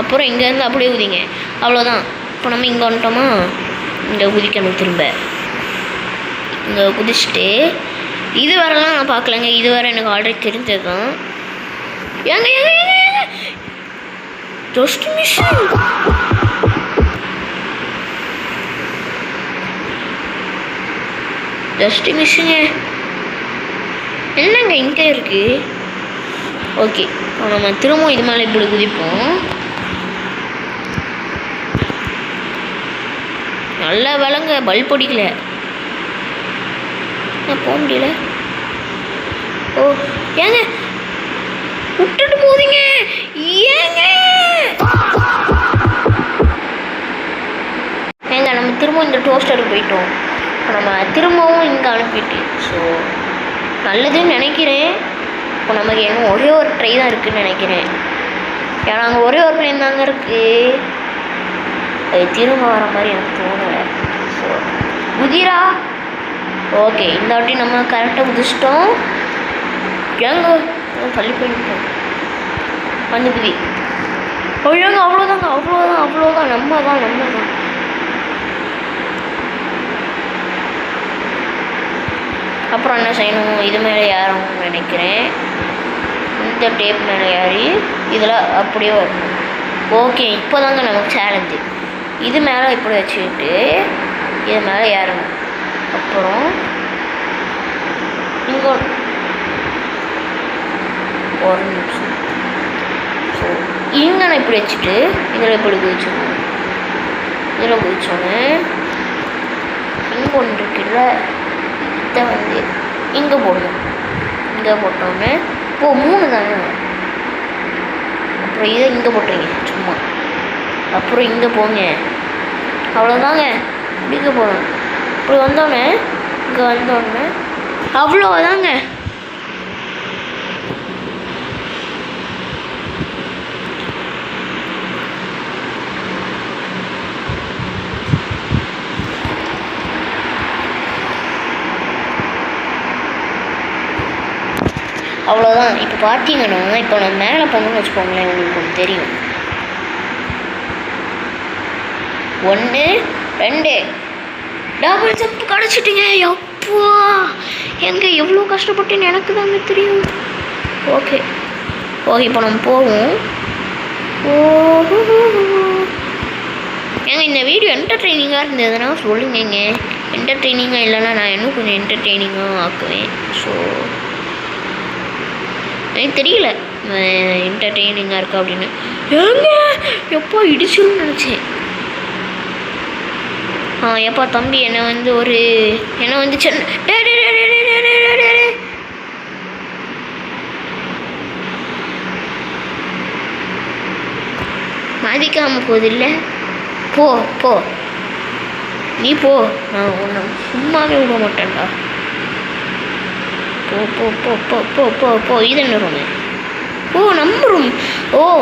அப்புறம் இங்கேருந்து அப்படியே குதிங்க. அவ்வளோதான். இப்போ நம்ம இங்கே வந்துட்டோமா, இங்கே குதிக்கணும். திரும்ப இங்கே குதிச்சுட்டு இது வரலாம் நான் பார்க்கலங்க. இது வர எனக்கு ஆல்ரெடி தெரிஞ்சது தான். ஏங்க ஏங்க ஏங்க ஏங்க ஜஸ்ட் மிஷன். ஜஸ்ட் மிஷிங்க என்னங்க இங்கே இருக்குது. ஓகே, நம்ம திரும்பவும் இது மேலே இப்படி குதிப்போம். நல்லா விளங்க பல்ப் அடிக்கல, போக முடியல. ஓ ஏங்க விட்டுட்டு போதீங்க ஏங்க. ஏங்க நம்ம திரும்பவும் இந்த டோஸ்டருக்கு போயிட்டோம். நம்ம திரும்பவும் இங்கே அனுப்பிட்டு ஸோ நல்லதுன்னு நினைக்கிறேன். இப்போ நமக்கு இன்னும் ஒரே ஒரு ட்ரை தான் இருக்குதுன்னு நினைக்கிறேன். ஏன்னா அங்கே ஒரே ஒரு பிளேன் தாங்க இருக்குது. அது திரும்ப வர மாதிரி எனக்கு தோணலை. ஸோ குதிரா. ஓகே, இந்த வாட்டி நம்ம கரெக்டாக குதிச்சிட்டோம். ஏங்க தள்ளி போயிட்டோம். வந்து குதி. ஒழுங்க அவ்வளோதாங்க, அவ்வளோதான் அவ்வளோதான். நம்ம தான். அப்புறம் என்ன செய்யணும், இது மேலே ஏறணும்னு நினைக்கிறேன். இந்த டேப் மேலே ஏறி இதில் அப்படியே வரணும். ஓகே, இப்போ தாங்க நமக்கு சேலஞ்சு. இது மேலே இப்படி வச்சுக்கிட்டு இது மேலே ஏறணும். அப்புறம் இங்கே ஒரு நிமிஷம். ஸோ இங்கே நான் இப்படி வச்சுட்டு இதில் இப்படி குதிச்சிடணும். இதில் குதிச்சோன்னே இங்கே ஒன்று இருக்குல்ல, இதை வந்து இங்கே போடணும். இங்கே போட்டோன்னே இப்போ 3 தானே. அப்புறம் இதை இங்கே போட்டுருங்க சும்மா. அப்புறம் இங்கே போங்க. அவ்வளோதாங்க. இங்கே போகணும். இப்படி வந்தோடனே இங்கே வந்தோடனே அவ்வளோதாங்க. அவ்வளோதான். இப்போ பார்த்தீங்கன்னா இப்போ நான் மேலே போகணும்னு வச்சுக்கோங்களேன், உங்களுக்கு ஒன்று தெரியும். 1 2 டபுள் ஜம்ப் கிடச்சிட்டிங்க. எப்போ எங்கே எவ்வளோ கஷ்டப்பட்டுன்னு எனக்கு தாங்க தெரியும். ஓகே இப்போ நம்ம போவோம். ஏங்க இந்த வீடியோ என்டர்டெய்னிங்காக இருந்ததுன்னா சொல்லுங்க. என்டர்டெய்னிங்காக இல்லைன்னா நான் இன்னும் கொஞ்சம் என்டர்டெய்னிங்காக ஆக்குவேன். ஸோ எனக்கு தெரியல என்டர்டெய்னிங்காக இருக்கா அப்படின்னு. ஏங்க எப்போ இடிச்சுன்னு நினச்சேன். எப்பா தம்பி என்னை வந்து மதிக்காமல் போதில்லை. போ நீ போ, நான் உன்னை சும்மாவே விட மாட்டேன்டா. போ இது என்ன ரூமு? நம்ம ரூம்.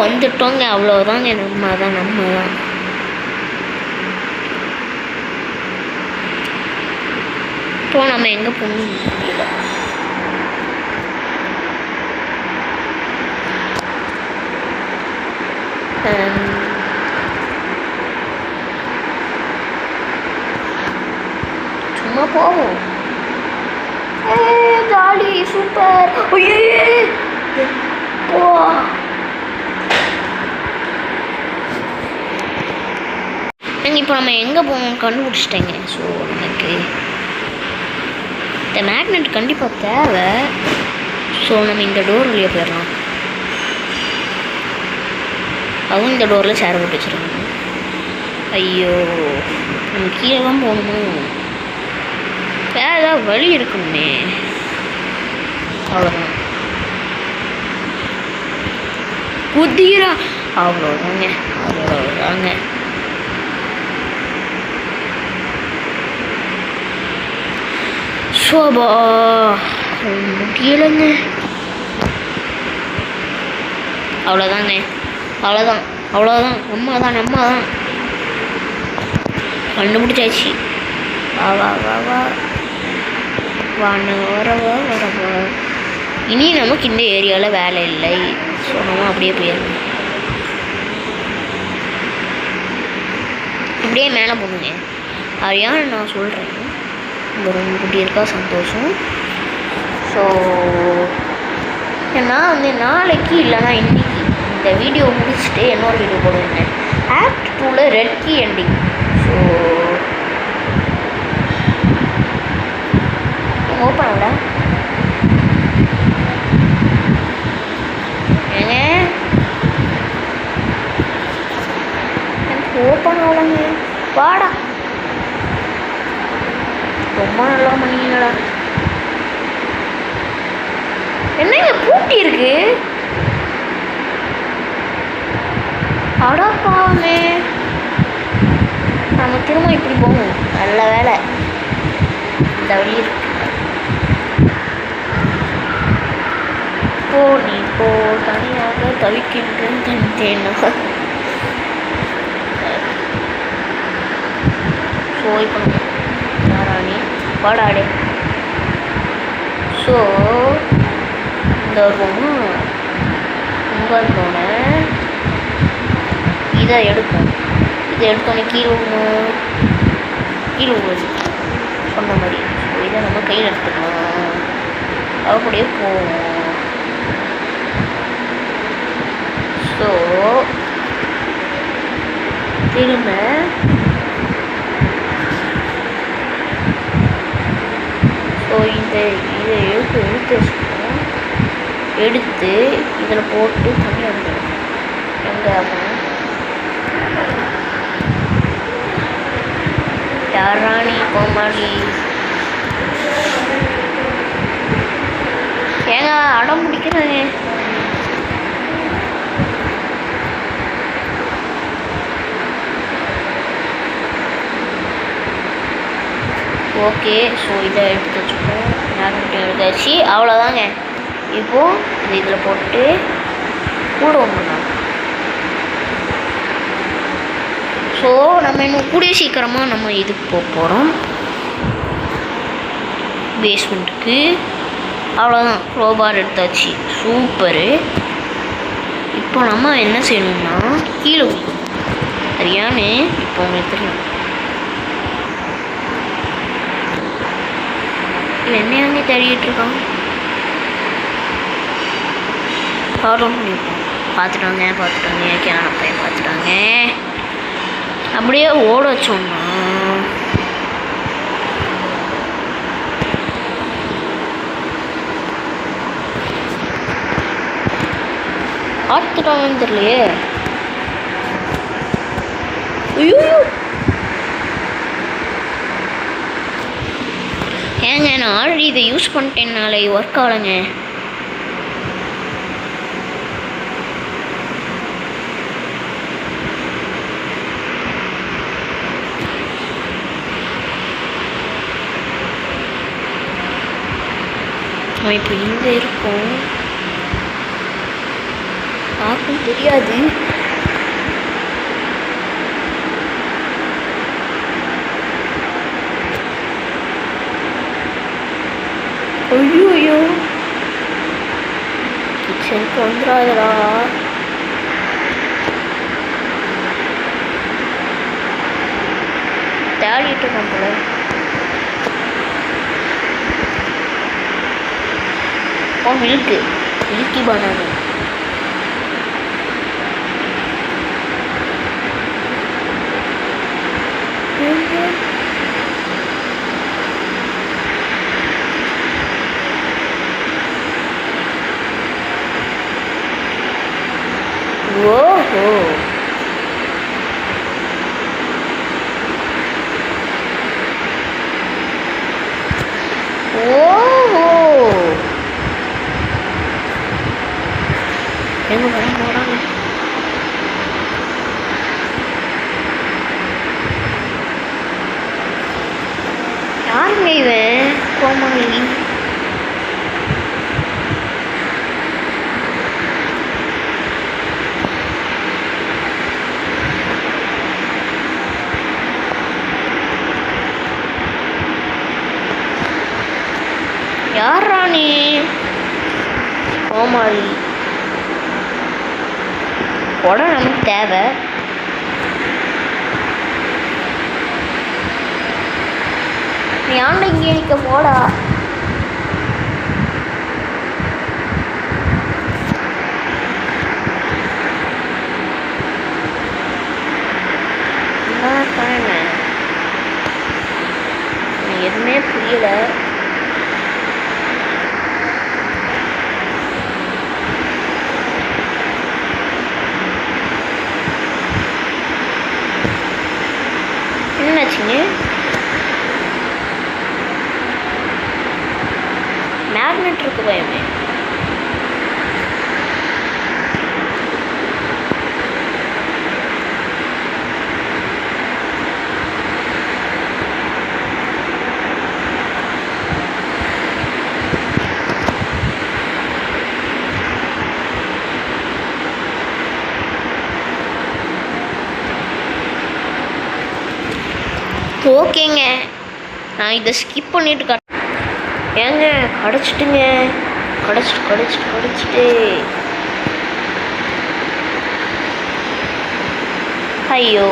வந்துட்டோங்க. அவ்வளோதாங்க. நம்ம தான். இப்போ நம்ம எங்கே போகணும்? சும்மா போவோம். Jolly super. இப்போ நம்ம எங்கே போகணும் கண்டுபிடிச்சிட்டேங்க. ஸோ எனக்கு இந்த மேக்னெட் கண்டிப்பாக தேவை. ஸோ நம்ம இந்த டோர் வழியாக போயிடலாம். அதுவும் இந்த டோரில் சேர் போட்டு வச்சுருக்கோம். ஐயோ, நம்ம கீழே தான் போகணும். வேறு ஏதாவது வழி இருக்குமே. அவ்வளோதான். குதிரா. அவ்வளோதாங்க. சோபா முடியலைங்க. அவ்வளோதாங்க. அவ்வளோதான். நம்ம தான் கண்டுபிடிச்சாச்சு. வா வரவா. இனி நமக்கு இந்த ஏரியாவில் வேலை இல்லை. ஸோ நம்ம அப்படியே போயிடணும். இப்படியே மேலே போகணுங்க. அது ஏன் நான் சொல்கிறேன், இந்த ரூம் இப்படி இருக்கா சந்தோஷம். ஸோ நான் வந்து நாளைக்கு இல்லைனா இன்றைக்கி இந்த வீடியோ முடிச்சுட்டு இன்னொரு வீடியோ போடுவேங்க. ஆக்ட் 2ல red key ending. So open ஆகல ஏங்க, எனக்கு ஓப்பன் ஆகலங்க. வாடா, ரொம்ப நல்லா பண்ணீங்களா. என்னங்க பூட்டி இருக்கு? அடப்பாவே, நம்ம திரும்ப இப்படி போவோம். நல்ல வேலை இந்த வழி இருக்கு. போ நீ போ, தனியாக தவிக்கின்றேன் தனித்தேனா. ஸோ இப்போ யாராணி வாடாடே. ஸோ இந்த ரூம் இங்கே இருந்தோடனே இதை எடுக்கும். இதை எடுத்தோடனே கீழே விழுது சொன்ன மாதிரி. ஸோ இதை நம்ம கையில் எடுத்துக்கலாம். அப்படியே போவோம். ஸோ திரும்ப ஸோ இதை எடுத்து இதில் போட்டு தண்ணி வந்துடும். எங்கே யாராணி கோமாளி ஏங்க அடம் பிடிக்கிறாங்க. ஓகே, ஸோ இதை எடுத்து வச்சுப்போம். எடுத்தாச்சு, அவ்வளோதாங்க. இப்போது இது இதில் போட்டு கூட ஒன்றுண்ணா. ஸோ நம்ம இன்னும் கூடிய சீக்கிரமாக நம்ம இதுக்கு போக போகிறோம், பேஸ்மெண்ட்டுக்கு. அவ்வளோதான், க்ரோபார் எடுத்தாச்சு. சூப்பரு. இப்போ நம்ம என்ன செய்யணும்னா கீழே சரியானு இப்போ உங்களுக்கு தெரியும். என்னையாங்க தேடிட்டுருக்கான். ஃபாலோன் பண்ணிப்போம். பார்த்துட்டாங்க கேன பையன் பார்த்துட்டாங்க. அப்படியே ஓட வச்சோம்னா பார்த்துட்டாங்கன்னு தெரியலையே. ஐயோ ஏங்க, நான் ஆல்ரெடி இதை யூஸ் பண்ணிட்டேன்னாலே ஒர்க் ஆகலைங்க. இப்போ இங்கே இருக்கும், யாருக்கும் தெரியாது. ஐயோ கிச்சனுக்கு வந்துடாதடா. தேடிட்டு நம்மள மில்கி பனானா. ஓஹோ, ஓஹோ, எங்க போறாங்க? யாருங்க இவன் கோமாளி? யாரா நீ கோமாளி? உடனே நமக்கு தேவை. நீ ஆண்ட இங்கே நிற்க போடா. எதுவுமே புரியல. என்னாச்சுங்க? மேக்னெட் இருக்கு பயமே. ஓகேங்க, நான் இதை ஸ்கிப் பண்ணிட்டு ஏங்க கிடச்சிட்டுங்க. கிடச்சிட்டு ஐயோ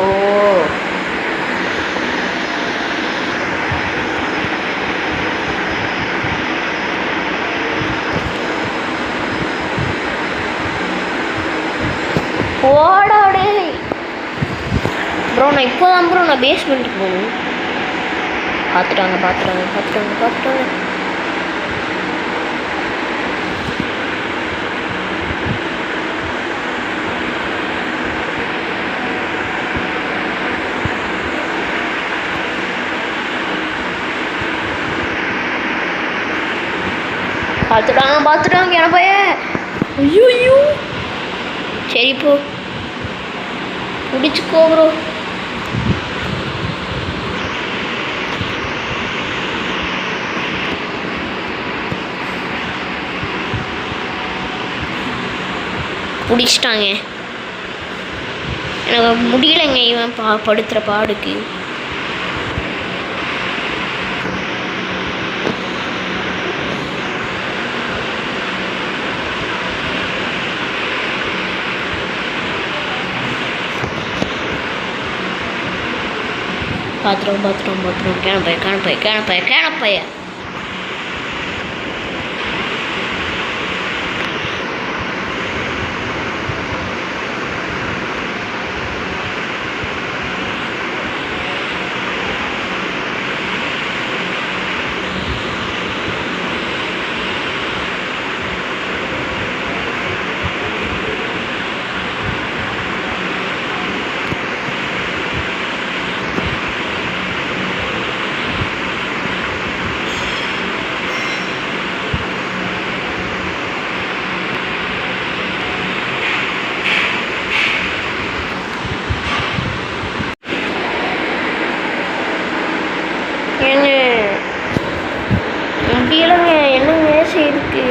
ஓடாடே ப்ரோ. நான் இப்போதான் ப்ரோ நான் பேஸ்மெண்ட்டுக்கு போகணும். பார்த்துட்டாங்க. என்ன பையன்? ஐயோ சரி ப்ரோ, பிடிச்சிக்கோ ப்ரோ. பிடிச்சிட்டாங்க. எனக்கு முடியலைங்க இவன் படுத்துகிற பாடுக்கு. பாத்ரூம் கேனப்பைய. முடியலைங்க, என்னங்க செய்யுதுக்கு?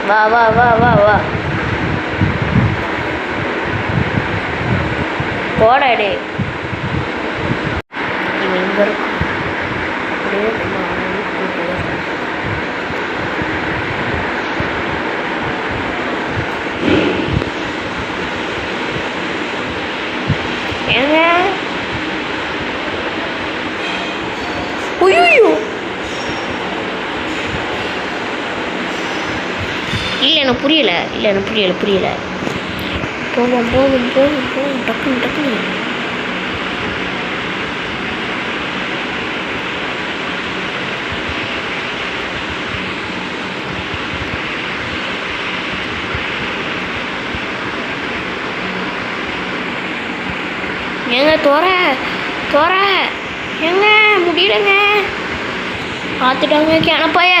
வா வா வா வா வா போடாடே. இவன் இங்கே இருக்கும். ஏங்க ஐயோ இல்லை எனக்கு புரியல. போகும் டக்குன்னு. ஏங்க தோற ஏங்க முடியலங்க. பார்த்துட்டாங்க கேனப்பாய.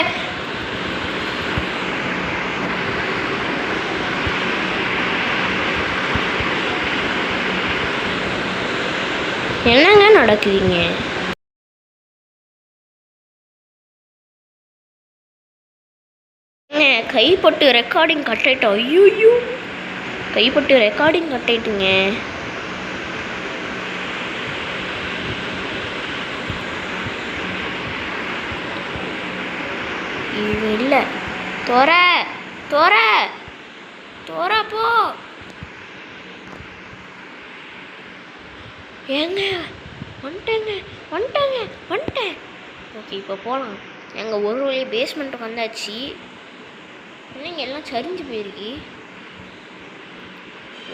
என்னங்க நடக்குதுங்க? கைப்பட்டு ரெக்கார்டிங் கட் ஆயிட்டோம். ஐயோ கைப்பட்டு ரெக்கார்டிங் கட் ஆயிட்டுங்க. இது இல்லை. தோற தோற தோற போ. ஏங்க வந்துட்டேங்க வந்துட்டேன். ஓகே இப்போ போகலாம். எங்கள் ஒரு வழி பேஸ்மெண்ட்டுக்கு வந்தாச்சு. என்னங்க எல்லாம் சரிஞ்சு போயிருக்கு.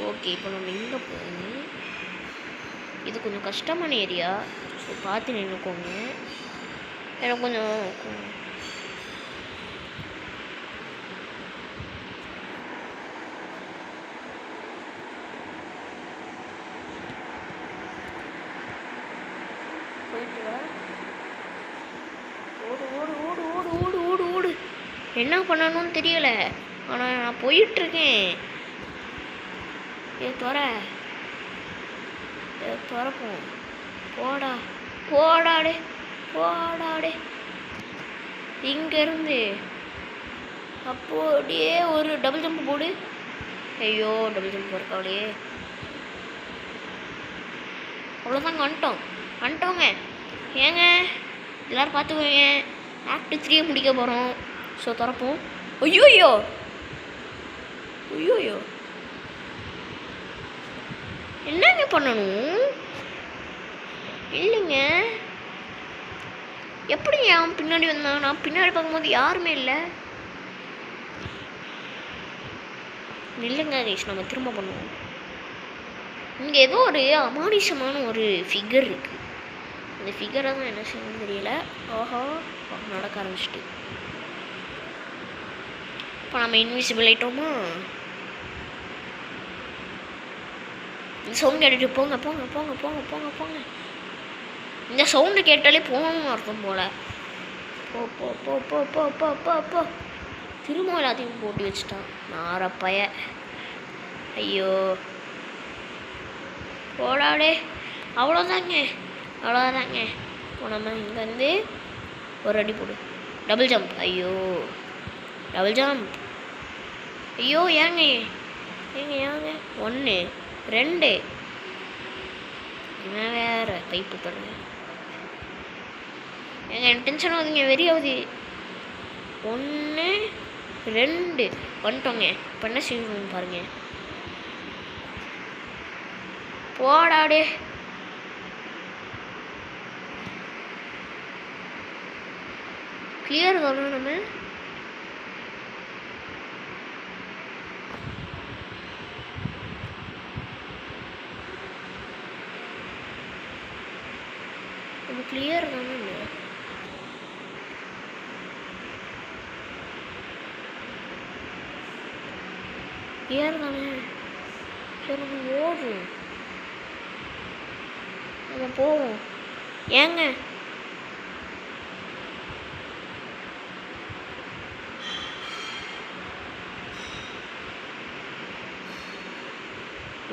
ஓகே இப்போ நம்ம எங்கே போகணும்? இது கொஞ்சம் கஷ்டமான ஏரியா. ஸோ பார்த்து நின்றுக்கோங்க. எனக்கு கொஞ்சம் போயிட்டு வா. ஓடு ஓடு ஓடு ஓடு ஓடு ஓடு ஓடு. என்ன பண்ணணும்னு தெரியல, ஆனால் நான் போயிட்டுருக்கேன். துறப்போம். போடாடே இங்கேருந்து அப்படியே ஒரு டபுள் ஜம்ப் போடு. ஐயோ டபுள் ஜம்ப் போடுறக்காவலையே. அவ்வளோதாங்க, வந்துட்டோங்க. ஏங்க எல்லோரும் பார்த்துக்கோங்க. ஆக்ட் 3 முடிக்க போகிறோம். ஸோ திறப்போம். ஐயோ என்னங்க பண்ணணும்? இல்லைங்க, எப்படிங்க அவன் பின்னாடி வந்தான்? நான் பின்னாடி பார்க்கும்போது யாருமே இல்லை. இல்லைங்க கைஸ், நம்ம திரும்ப பண்ணுவோம். இங்கே ஏதோ ஒரு அமானுஷமான ஒரு ஃபிகர் இருக்குது. அந்த ஃபிகரை தான் என்ன செய்யணும்னு தெரியல. ஓஹோ நடக்க ஆரம்பிச்சிட்டு. இப்போ நம்ம இன்விசிபிள் ஆகிட்டோமா? இந்த சவுண்ட் கேட்டுட்டு போங்க. இந்த சவுண்டு கேட்டாலே போகணும்னு அர்த்தம் போல. போ. திரும்ப எல்லாத்தையும் போட்டு வச்சுட்டான் நாரப்பைய. ஐயோ போடாடே. அவ்வளோதாங்க. இப்போ நம்ம இங்கேருந்து ஒரு அடி போடு. Double jump. ஐயோ ஏங்க 1 2 இவன் வேற பைப்பு தருங்க. ஏங்க எனக்கு டென்ஷன் ஆகுதுங்க, வெறி ஆகுது. 1 2 வந்துட்டோங்க. இப்போ என்ன செய்யணும் பாருங்க. போடாடே. கிளியர் தானே நம்ம? கிளியர் தானே? கிளியர் தானே? சரி நம்ம ஓடும், நம்ம போவோம். ஏங்க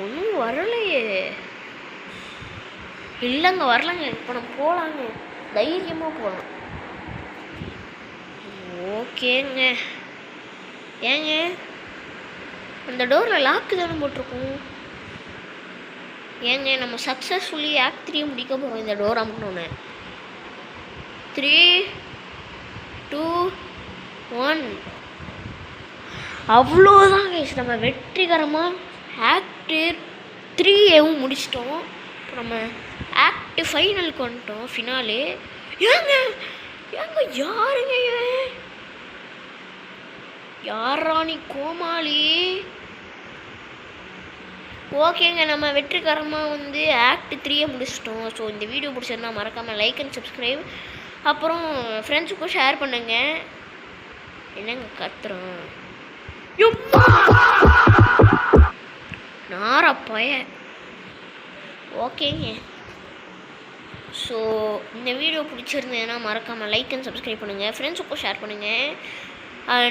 ஒன்றும் வரலையே. இல்லைங்க வரலங்க. இப்போ நம்ம போகலாங்க, தைரியமாக போகலாம். ஓகேங்க. ஏங்க அந்த டோரில் லாக்கு தானே போட்டிருக்கோம். ஏங்க நம்ம சக்ஸஸ்ஃபுல்லி ஆக்ட் 3 முடிக்க போகிறோம். இந்த டோர் அமுக்கணுன்னு 3 2 1 அவ்வளோதான் கைஸ். நம்ம வெற்றிகரமாக ஆக்ட் 3 முடிச்சிட்டோம். இப்போ நம்ம ஆக்ட் ஃபைனலுக்கு வந்துட்டோம், ஃபினாலே. ஏங்க யாருங்க யாராணி கோமாளி? ஓகேங்க, நம்ம வெற்றிகரமாக ஆக்ட் 3 முடிச்சிட்டோம். ஸோ இந்த வீடியோ பிடிச்சிருந்தா மறக்காமல் லைக் அண்ட் சப்ஸ்கிரைப், அப்புறம் ஃப்ரெண்ட்ஸுக்கும் ஷேர் பண்ணுங்க. என்னங்க கத்துறோம் நாரப்பய. ஓகேங்க, ஸோ இந்த வீடியோ பிடிச்சிருந்தேன்னா மறக்காமல் லைக் அண்ட் சப்ஸ்கிரைப் பண்ணுங்கள், ஃப்ரெண்ட்ஸுக்கும் ஷேர் பண்ணுங்கள்.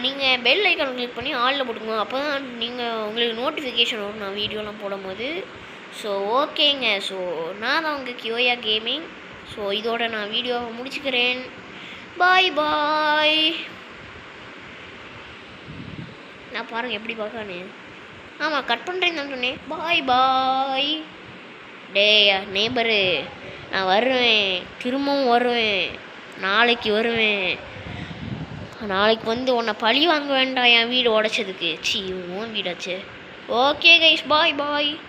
நீங்கள் பெல் ஐக்கான் கிளிக் பண்ணி ஆலில் போட்டுங்க. அப்போ தான் உங்களுக்கு நோட்டிஃபிகேஷன் வரும் நான் வீடியோலாம் போடும்போது. ஸோ ஓகேங்க, ஸோ நான் தான் உங்கள் கியோயா கேமிங். ஸோ இதோட நான் வீடியோவை முடிச்சுக்கிறேன். பாய். நான் பாருங்கள் எப்படி பார்க்கானே. ஆமாம் கட் பண்ணுறேன்னு தான் சொன்னேன். பாய். டே நேபரு, நான் வருவேன், திரும்பவும் வருவேன், நாளைக்கு வருவேன். நாளைக்கு வந்து உன்னை பழி வாங்க வேண்டாம் என் வீடு உடைச்சதுக்கு. சி உன் வீடாச்சு. ஓகே கைஸ், பாய் பாய்.